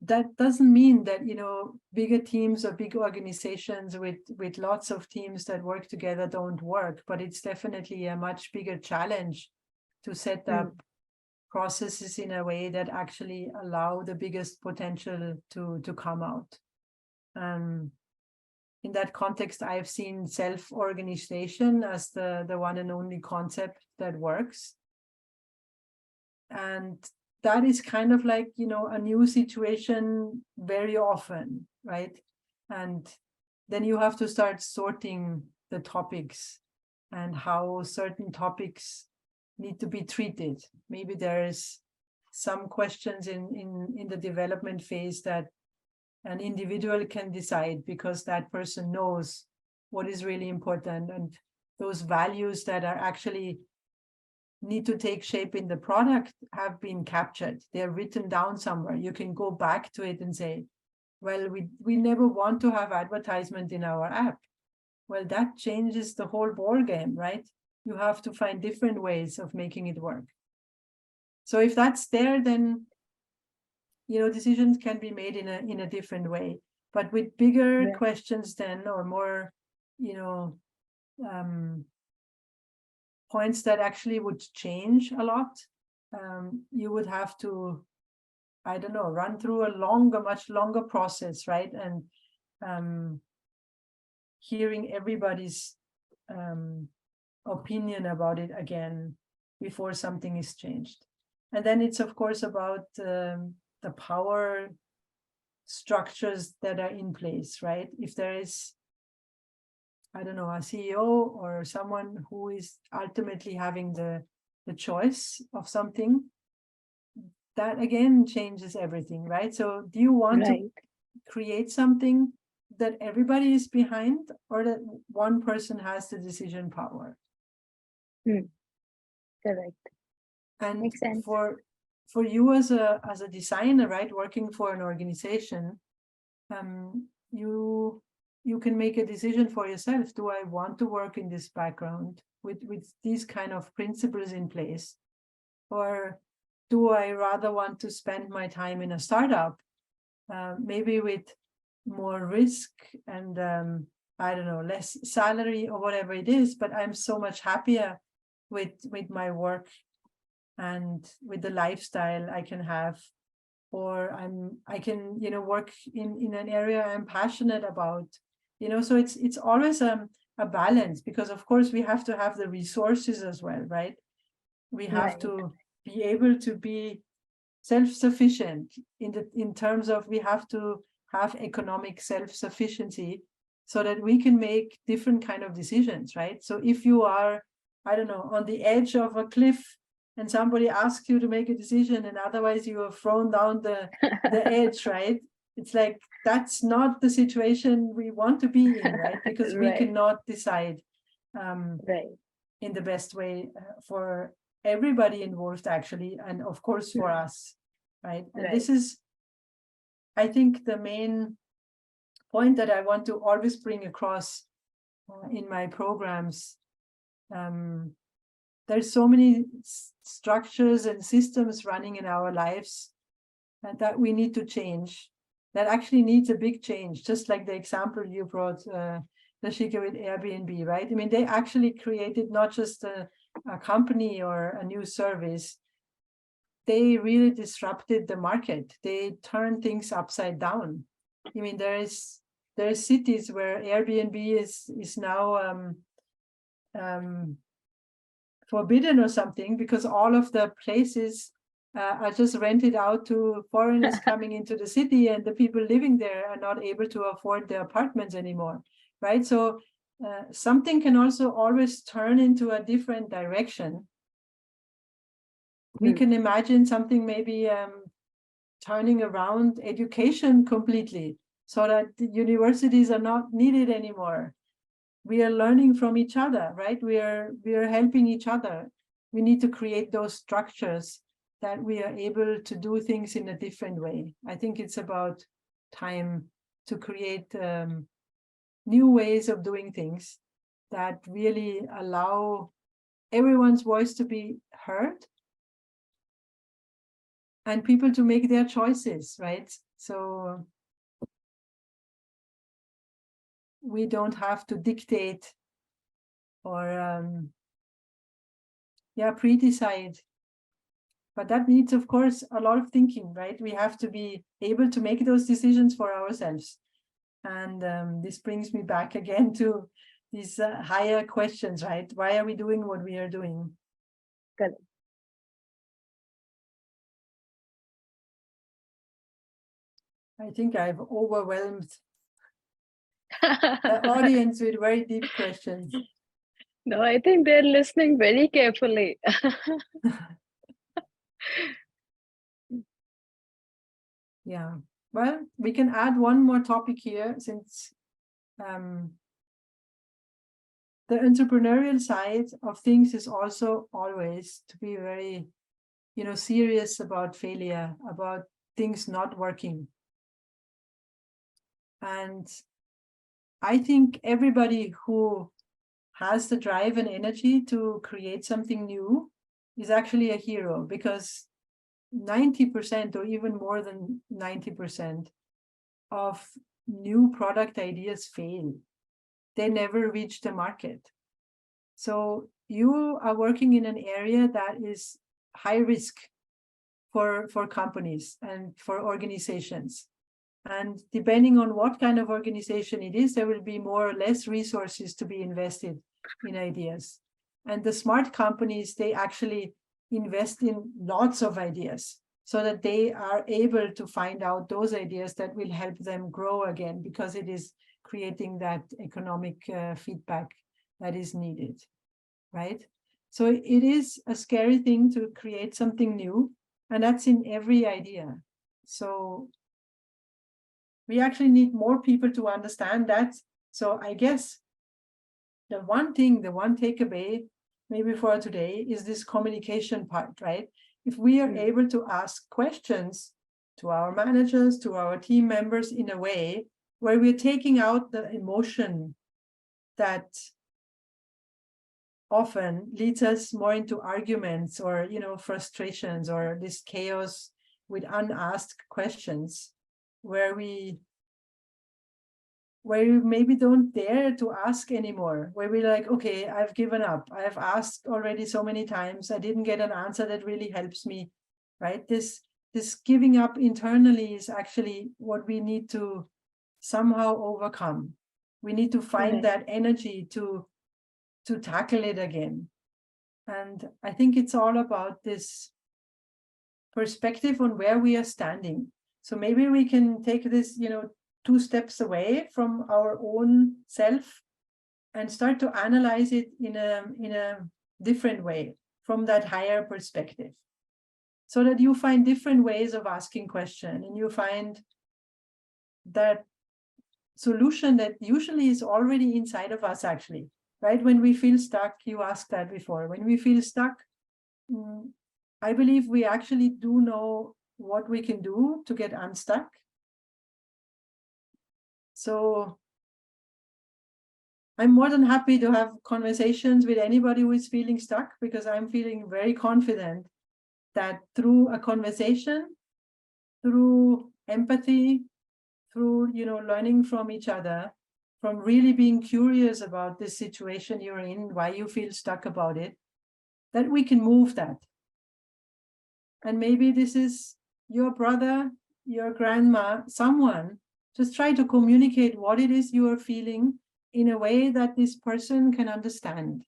that doesn't mean that, bigger teams or big organizations with lots of teams that work together don't work, but it's definitely a much bigger challenge to set up processes in a way that actually allow the biggest potential to come out. In that context, I've seen self-organization as the one and only concept that works. And that is kind of like, a new situation very often, right? And then you have to start sorting the topics and how certain topics need to be treated. Maybe there's some questions in the development phase that an individual can decide because that person knows what is really important, and those values that are actually need to take shape in the product have been captured. They're written down somewhere. You can go back to it and say, well, we never want to have advertisement in our app. Well, that changes the whole ball game, right? You have to find different ways of making it work. So if that's there, then decisions can be made in a different way. But with bigger questions then, or more, points that actually would change a lot, you would have to, I don't know, run through a much longer process, right? And hearing everybody's opinion about it again before something is changed. And then it's of course about the power structures that are in place, right? If there is, I don't know, a CEO or someone who is ultimately having the choice of something, that again changes everything, right? So do you want to create something that everybody is behind, or that one person has the decision power? Correct. And Makes sense. for you as a designer, right, working for an organization, you can make a decision for yourself. Do I want to work in this background with these kind of principles in place, or do I rather want to spend my time in a startup, maybe with more risk and I don't know, less salary or whatever it is, but I'm so much happier with my work and with the lifestyle I can have, or I can work in an area I'm passionate about, so it's always a balance, because of course we have to have the resources as well, right? We have to be able to be self-sufficient in terms of, we have to have economic self-sufficiency so that we can make different kind of decisions, right? So if you are, I don't know, on the edge of a cliff and somebody asks you to make a decision and otherwise you are thrown down the edge, right? It's like, that's not the situation we want to be in, right? Because we cannot decide in the best way for everybody involved, actually, and of course for us, right? And this is, I think, the main point that I want to always bring across in my programs. There's so many structures and systems running in our lives that we need to change, that actually needs a big change, just like the example you brought, Rashika, with Airbnb, right? I mean, they actually created not just a company or a new service, they really disrupted the market. They turned things upside down. I mean, there's cities where Airbnb is now forbidden or something, because all of the places are just rented out to foreigners coming into the city, and the people living there are not able to afford their apartments anymore, right? So something can also always turn into a different direction. We can imagine something maybe turning around education completely, so that the universities are not needed anymore. We are learning from each other, right? We are helping each other. We need to create those structures that we are able to do things in a different way. I think it's about time to create new ways of doing things that really allow everyone's voice to be heard and people to make their choices, right? So we don't have to dictate or pre-decide. But that needs, of course, a lot of thinking, right? We have to be able to make those decisions for ourselves. And this brings me back again to these higher questions, right? Why are we doing what we are doing? Correct. I think I've overwhelmed the audience with very deep questions. No, I think they're listening very carefully. Yeah. Well, we can add one more topic here, since the entrepreneurial side of things is also always to be very, serious about failure, about things not working. And I think everybody who has the drive and energy to create something new is actually a hero, because 90% or even more than 90% of new product ideas fail. They never reach the market. So you are working in an area that is high risk for companies and for organizations. And depending on what kind of organization it is, there will be more or less resources to be invested in ideas. And the smart companies, they actually invest in lots of ideas so that they are able to find out those ideas that will help them grow again, because it is creating that economic feedback that is needed, right? So it is a scary thing to create something new, and that's in every idea. So we actually need more people to understand that. So I guess the one takeaway maybe for today is this communication part, right? If we are able to ask questions to our managers, to our team members in a way where we're taking out the emotion that often leads us more into arguments or, frustrations or this chaos with unasked questions, where we maybe don't dare to ask anymore, where we're like, okay, I've given up. I've asked already so many times. I didn't get an answer that really helps me, right? This giving up internally is actually what we need to somehow overcome. We need to find that energy to tackle it again. And I think it's all about this perspective on where we are standing. So maybe we can take this, 2 steps away from our own self and start to analyze it in a different way, from that higher perspective, so that you find different ways of asking questions, and you find that solution that usually is already inside of us, actually, right? When we feel stuck, you asked that before, when we feel stuck, I believe we actually do know what we can do to get unstuck. So I'm more than happy to have conversations with anybody who is feeling stuck, because I'm feeling very confident that through a conversation, through empathy, through, learning from each other, from really being curious about this situation you're in, why you feel stuck about it, that we can move that. And maybe this is your brother, your grandma, someone. Just try to communicate what it is you are feeling in a way that this person can understand.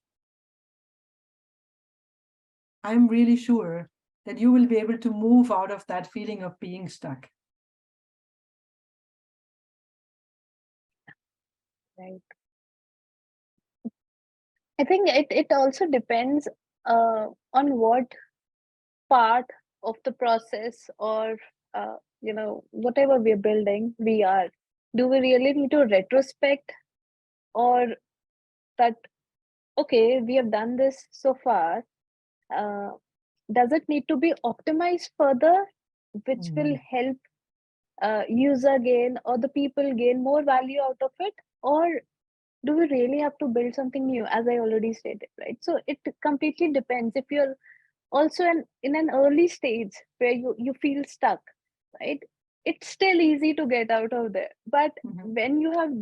I'm really sure that you will be able to move out of that feeling of being stuck. Right. I think it also depends on what part of the process, or whatever we're building, we are. Do we really need to retrospect, or that, okay, we have done this so far, uh, does it need to be optimized further, which will help user gain or the people gain more value out of it? Or do we really have to build something new, as I already stated, right? So it completely depends. If you're also in an early stage where you feel stuck, right, it's still easy to get out of there. But when you have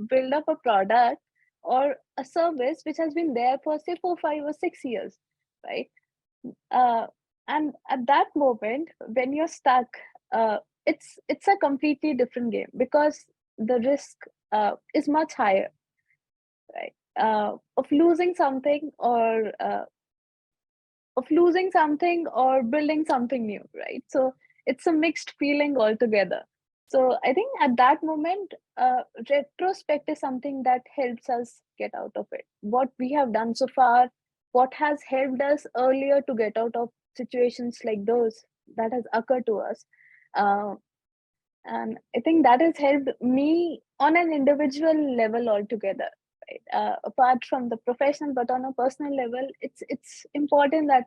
built up a product or a service which has been there for say 4, 5, or 6 years, right? uh, and at that moment when you're stuck, it's a completely different game, because the risk is much higher, right? Of losing something, or building something new, right? So it's a mixed feeling altogether. So I think at that moment, retrospect is something that helps us get out of it. What we have done so far, what has helped us earlier to get out of situations like those that has occurred to us. Uh, and I think that has helped me on an individual level altogether, right? Apart from the professional, but on a personal level, it's important that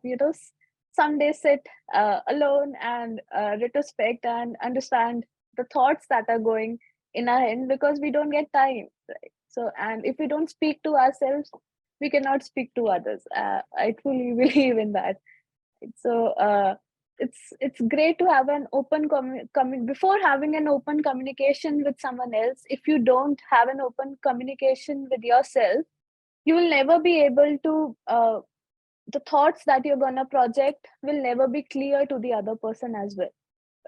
some days sit alone and retrospect and understand the thoughts that are going in our head, because we don't get time, right? So, and if we don't speak to ourselves, we cannot speak to others. I truly believe in that. So it's great to have an open before having an open communication with someone else. If you don't have an open communication with yourself, you will never be able to the thoughts that you're gonna project will never be clear to the other person as well,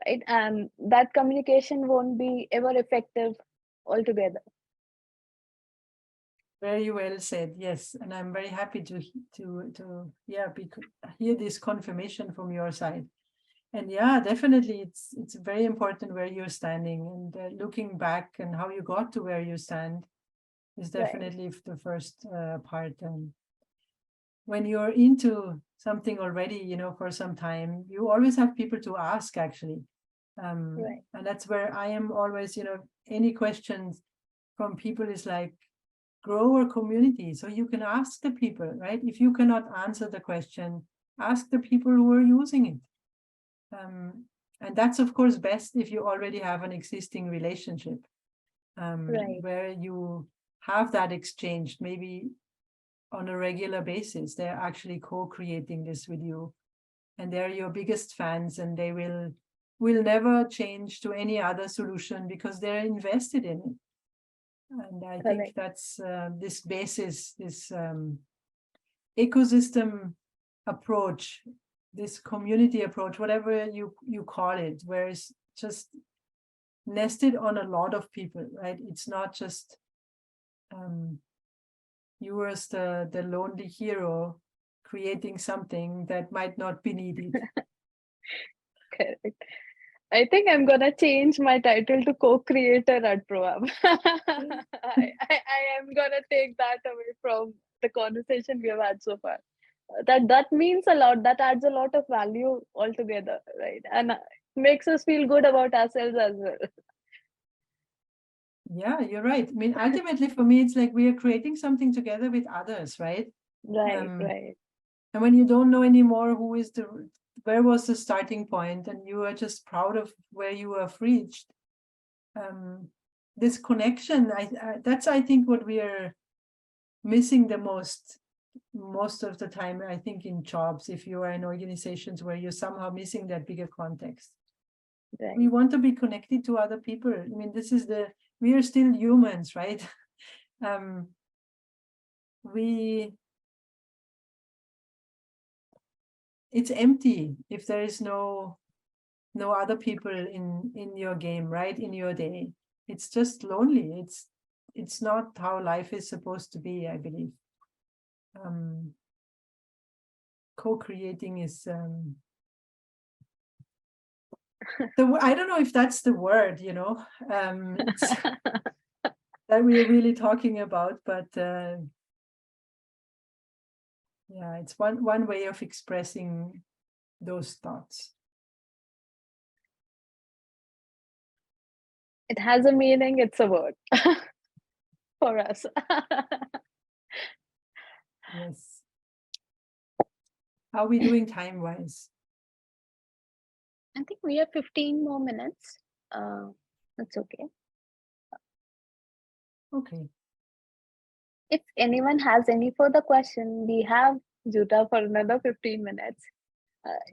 right? And that communication won't be ever effective altogether. Very well said. Yes, and I'm very happy to hear this confirmation from your side. And yeah, definitely, it's very important where you're standing, and looking back and how you got to where you stand is Right, definitely the first part. When you're into something already, for some time, you always have people to ask, actually. right, And that's where I am always, any questions from people is like, grow a community. So you can ask the people, right? If you cannot answer the question, ask the people who are using it. And that's, of course, best if you already have an existing relationship, right. where you have that exchange, maybe on a regular basis. They're actually co-creating this with you, and they're your biggest fans, and they will never change to any other solution because they're invested in it. And I think Correct. that's this basis, this ecosystem approach, this community approach, whatever you call it, where it's just nested on a lot of people, right? It's not just you as the lonely hero creating something that might not be needed. Correct. I think I'm gonna change my title to co-creator at ProApp. I am gonna take that away from the conversation we have had so far. That means a lot. That adds a lot of value altogether, right? And makes us feel good about ourselves as well. Yeah, you're right. I mean, ultimately for me, it's like we are creating something together with others, right? Right, Um, right, and when you don't know anymore where was the starting point, and you are just proud of where you have reached, this connection, that's, I think, what we are missing the most of the time, I think, in jobs, if you are in organizations where you're somehow missing that bigger context. We right. want to be connected to other people. I mean, we are still humans, right? um, we it's empty if there is no other people in your game, right? In your day, it's just lonely. It's not how life is supposed to be, I believe. um, Co-creating is I don't know if that's the word, it's that we are really talking about, but yeah, it's one way of expressing those thoughts. It has a meaning. It's a word for us. Yes. How are we doing time-wise? I think we have 15 more minutes. That's okay. Okay. If anyone has any further question, we have Jutta for another 15 minutes.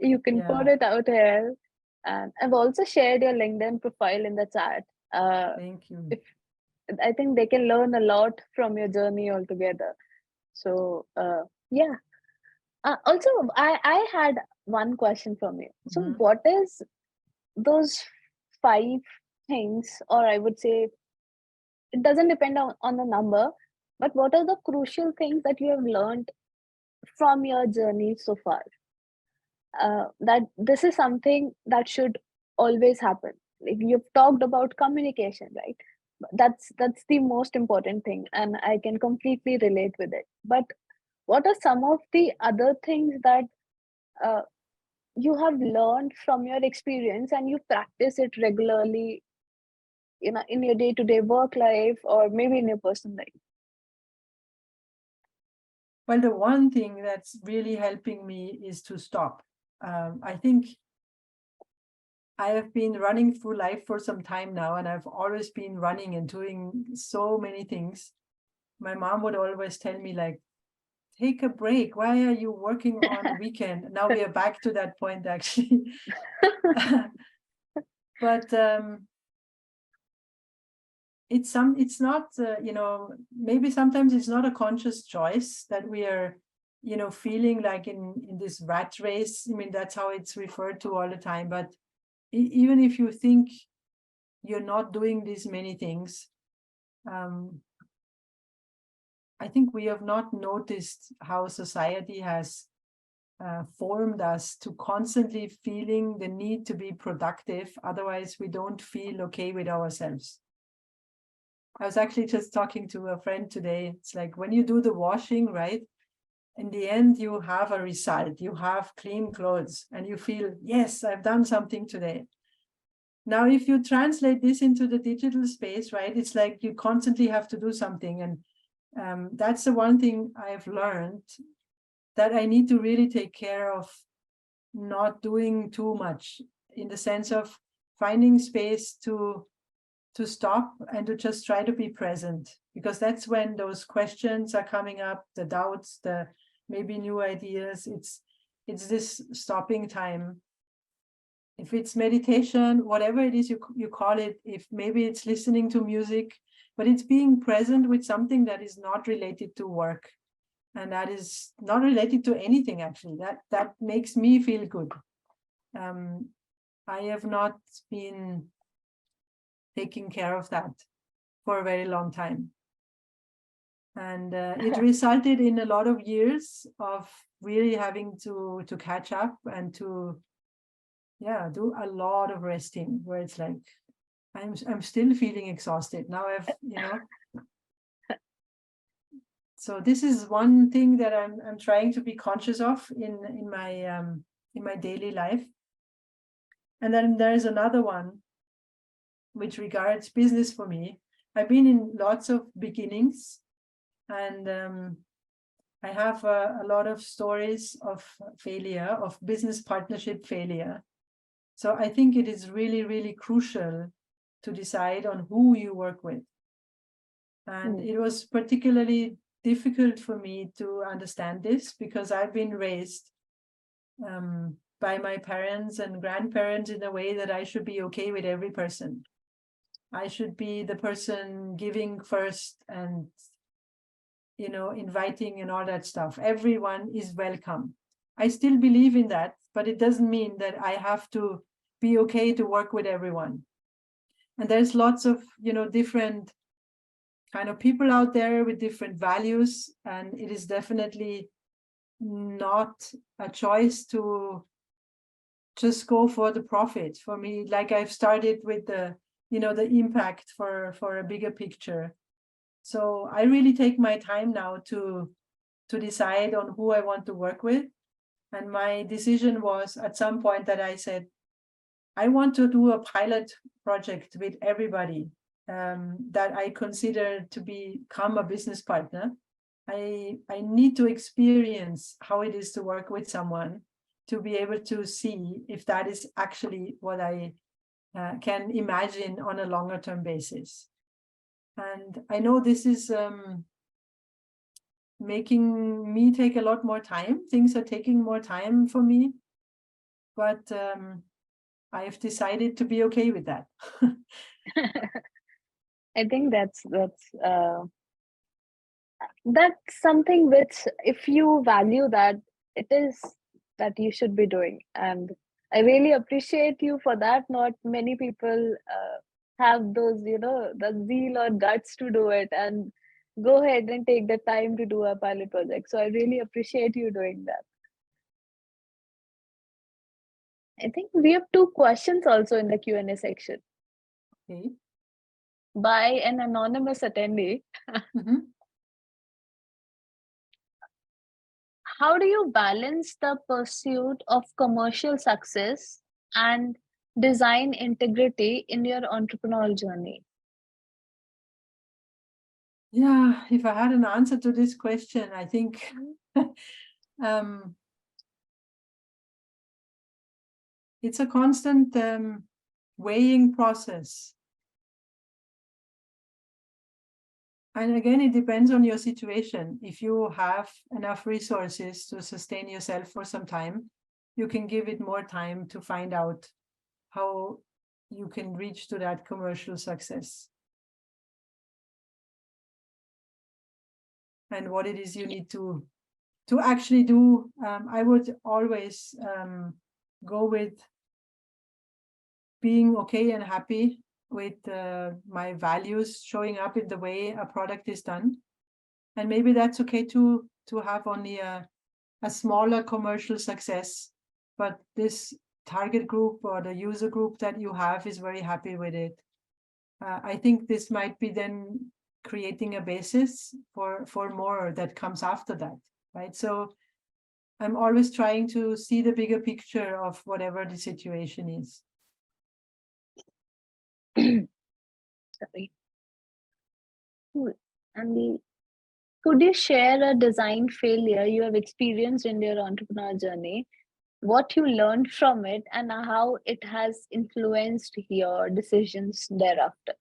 You can Yeah. pour it out here. And I've also shared your LinkedIn profile in the chat. Thank you. If I think they can learn a lot from your journey altogether. So yeah. Also, I had one question from you. So, Mhm. what is those five things, or I would say it doesn't depend on the number, but what are the crucial things that you have learned from your journey so far? That this is something that should always happen. Like you've talked about communication, right? That's the most important thing, and I can completely relate with it. But what are some of the other things that uh, you have learned from your experience and you practice it regularly, in your day-to-day work life or maybe in your personal life? Well, the one thing that's really helping me is to stop. I think I have been running through life for some time now, and I've always been running and doing so many things. My mom would always tell me, like, take a break. Why are you working on weekend? Now we are back to that point, actually. But it's not, maybe sometimes it's not a conscious choice that we are, feeling like in this rat race. I mean, that's how it's referred to all the time. But even if you think you're not doing these many things, um, I think we have not noticed how society has formed us to constantly feeling the need to be productive. Otherwise, we don't feel okay with ourselves. I was actually just talking to a friend today. It's like when you do the washing, right? In the end, you have a result. You have clean clothes and you feel, yes, I've done something today. Now, if you translate this into the digital space, right, it's like you constantly have to do something. And that's the one thing I've learned, that I need to really take care of not doing too much, in the sense of finding space to stop and to just try to be present, because that's when those questions are coming up, the doubts, the maybe new ideas. It's this stopping time. If it's meditation, whatever it is you call it, if maybe it's listening to music, but it's being present with something that is not related to work, and that is not related to anything, actually. That makes me feel good. I have not been taking care of that for a very long time, and it resulted in a lot of years of really having to catch up and to do a lot of resting, where it's like I'm still feeling exhausted now. So this is one thing that I'm trying to be conscious of in my daily life. And then there's another one which regards business for me. I've been in lots of beginnings, and I have a lot of stories of failure, of business partnership failure. So I think it is really, really crucial to decide on who you work with. And Mm. it was particularly difficult for me to understand this, because I've been raised by my parents and grandparents in a way that I should be okay with every person. I should be the person giving first and, inviting and all that stuff. Everyone is welcome. I still believe in that, but it doesn't mean that I have to be okay to work with everyone. And there's lots of, different kind of people out there with different values. And it is definitely not a choice to just go for the profit. For me, like, I've started with the impact for a bigger picture. So I really take my time now to decide on who I want to work with. And my decision was at some point that I said, I want to do a pilot project with everybody that I consider to become a business partner. I need to experience how it is to work with someone, to be able to see if that is actually what I can imagine on a longer term basis. And I know this is making me take a lot more time. Things are taking more time for me, but I have decided to be okay with that. I think that's something which, if you value that, it is that you should be doing. And I really appreciate you for that. Not many people have those, the zeal or guts to do it and go ahead and take the time to do a pilot project. So I really appreciate you doing that. I think we have two questions also in the Q&A section Okay. by an anonymous attendee. Mm-hmm. How do you balance the pursuit of commercial success and design integrity in your entrepreneurial journey? Yeah, if I had an answer to this question, I think it's a constant weighing process. And again, it depends on your situation. If you have enough resources to sustain yourself for some time, you can give it more time to find out how you can reach to that commercial success. And what it is you need to actually do. I would always go with being okay and happy with my values showing up in the way a product is done. And maybe that's okay to have only a smaller commercial success, but this target group or the user group that you have is very happy with it. I think this might be then creating a basis for more that comes after that, right? So I'm always trying to see the bigger picture of whatever the situation is. Sorry. Cool. And could you share a design failure you have experienced in your entrepreneur journey, what you learned from it, and how it has influenced your decisions thereafter?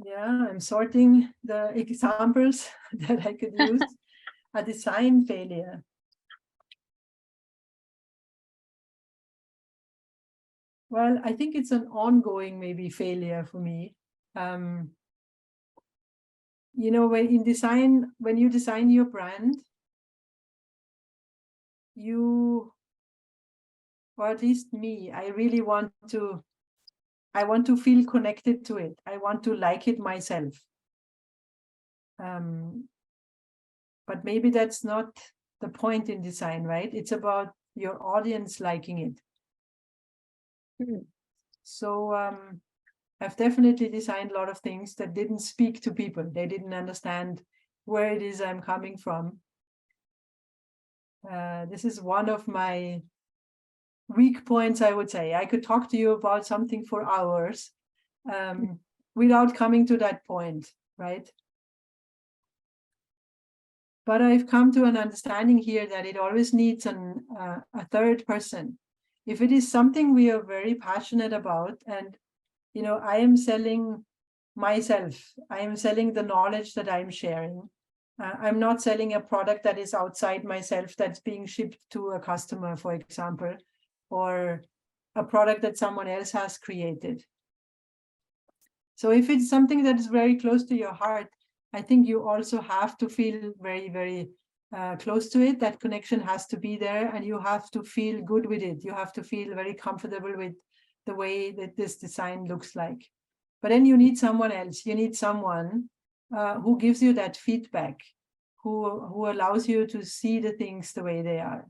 Yeah, I'm sorting the examples that I could use. A design failure. Well, I think it's an ongoing maybe failure for me. When you design your brand, or at least me, I want to feel connected to it. I want to like it myself. But maybe that's not the point in design, right? It's about your audience liking it. So I've definitely designed a lot of things that didn't speak to people. They didn't understand where it is I'm coming from. This is one of my weak points, I would say. I could talk to you about something for hours without coming to that point, right? But I've come to an understanding here that it always needs a third person. If it is something we are very passionate about, and I am selling myself, I am selling the knowledge that I'm sharing. I'm not selling a product that is outside myself that's being shipped to a customer, for example, or a product that someone else has created. So if it's something that is very close to your heart, I think you also have to feel very, very close to it. That connection has to be there, and you have to feel good with it. You have to feel very comfortable with the way that this design looks like. But then you need someone else. You need someone who gives you that feedback, who allows you to see the things the way they are.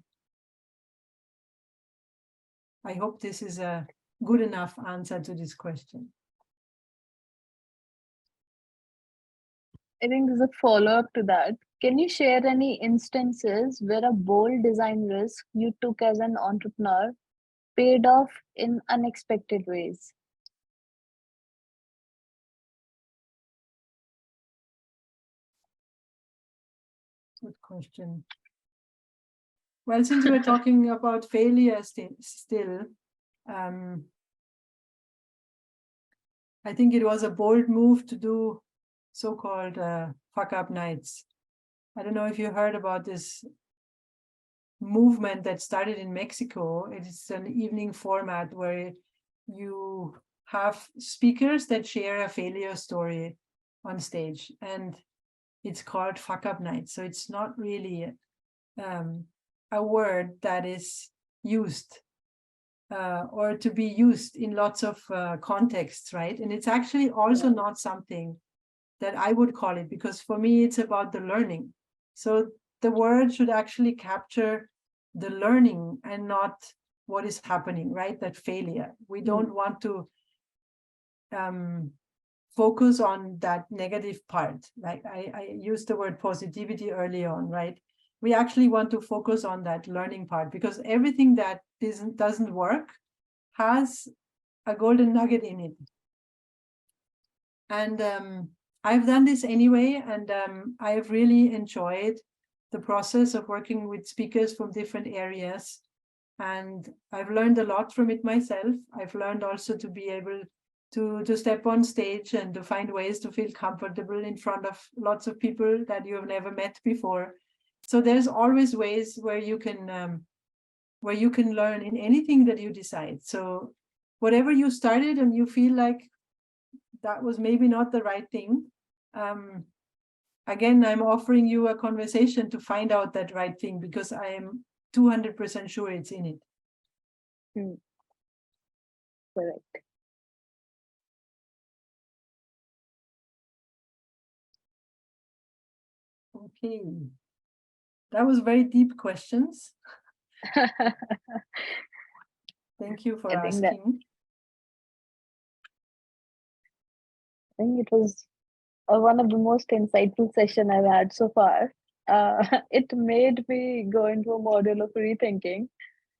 I hope this is a good enough answer to this question. I think there's a follow-up to that. Can you share any instances where a bold design risk you took as an entrepreneur paid off in unexpected ways? Good question. Well, since we're talking about failure still, I think it was a bold move to do so-called fuck up nights. I don't know if you heard about this movement that started in Mexico. It is an evening format where you have speakers that share a failure story on stage, and it's called fuck up night. So it's not really a word that is used or to be used in lots of contexts, right? And it's actually also not something that I would call it, because for me, it's about the learning. So the word should actually capture the learning and not what is happening, right? That failure. We don't want to focus on that negative part. Like I used the word positivity early on, right? We actually want to focus on that learning part, because everything that doesn't work has a golden nugget in it. And I've done this anyway, and I've really enjoyed the process of working with speakers from different areas. And I've learned a lot from it myself. I've learned also to be able to step on stage and to find ways to feel comfortable in front of lots of people that you have never met before. So there's always ways where you can learn in anything that you decide. So whatever you started and you feel like that was maybe not the right thing, again, I'm offering you a conversation to find out that right thing, because I am 200% sure it's in it. Correct. Okay. That was very deep questions. Thank you for asking. I think it was one of the most insightful session I've had so far. It made me go into a model of rethinking,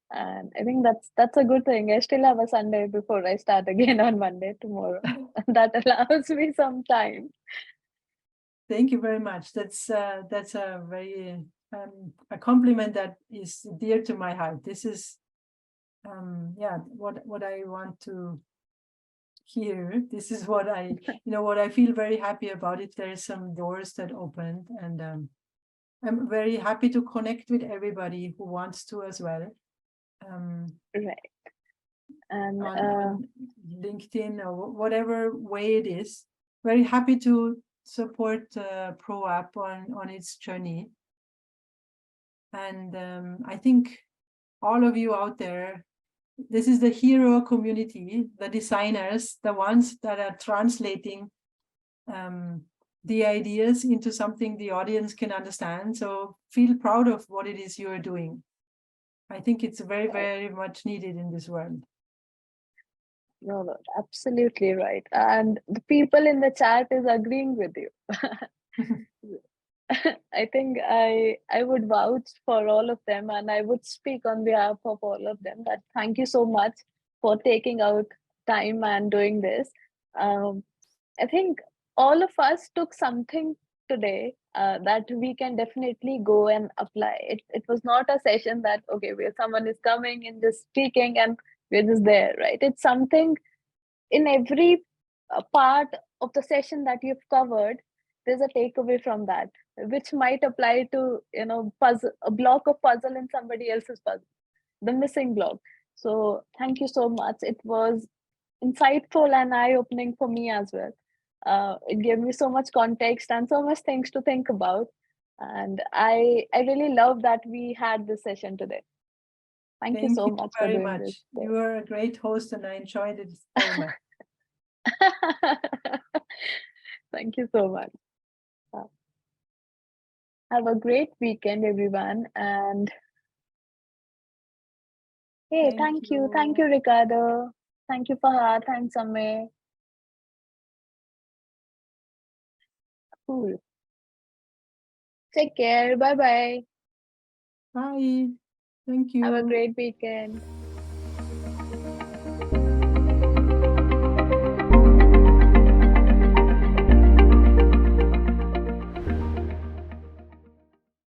and I think that's a good thing. I still have a Sunday before I start again on Monday tomorrow. That allows me some time. Thank you very much. That's a very a compliment that is dear to my heart. This is yeah, what I want to hear. This is what I what I feel very happy about it. There are some doors that opened, and I'm very happy to connect with everybody who wants to as well. Right. And on LinkedIn or whatever way it is. Very happy to support ProApp on its journey. And I think all of you out there, this is the hero community, the designers, the ones that are translating the ideas into something the audience can understand. So feel proud of what it is you are doing. I think it's very, very much needed in this world. no, absolutely right. And the people in the chat is agreeing with you. I think I would vouch for all of them, and I would speak on behalf of all of them that thank you so much for taking out time and doing this. I think all of us took something today that we can definitely go and apply. It was not a session that okay, where someone is coming and just speaking and we're just there, right? It's something in every part of the session that you've covered. There's a takeaway from that, which might apply to puzzle, a block of puzzle in somebody else's puzzle, the missing block. So thank you so much. It was insightful and eye-opening for me as well. It gave me so much context and so much things to think about, and I really love that we had this session today. Thank you so much for doing this. You are a great host, and I enjoyed it very much. Thank you so much. Have a great weekend, everyone. And hey, thank you. Thank you, Ricardo. Thank you, Fahad. Thanks, Ame. Cool. Take care. Bye-bye. Bye. Thank you. Have a great weekend.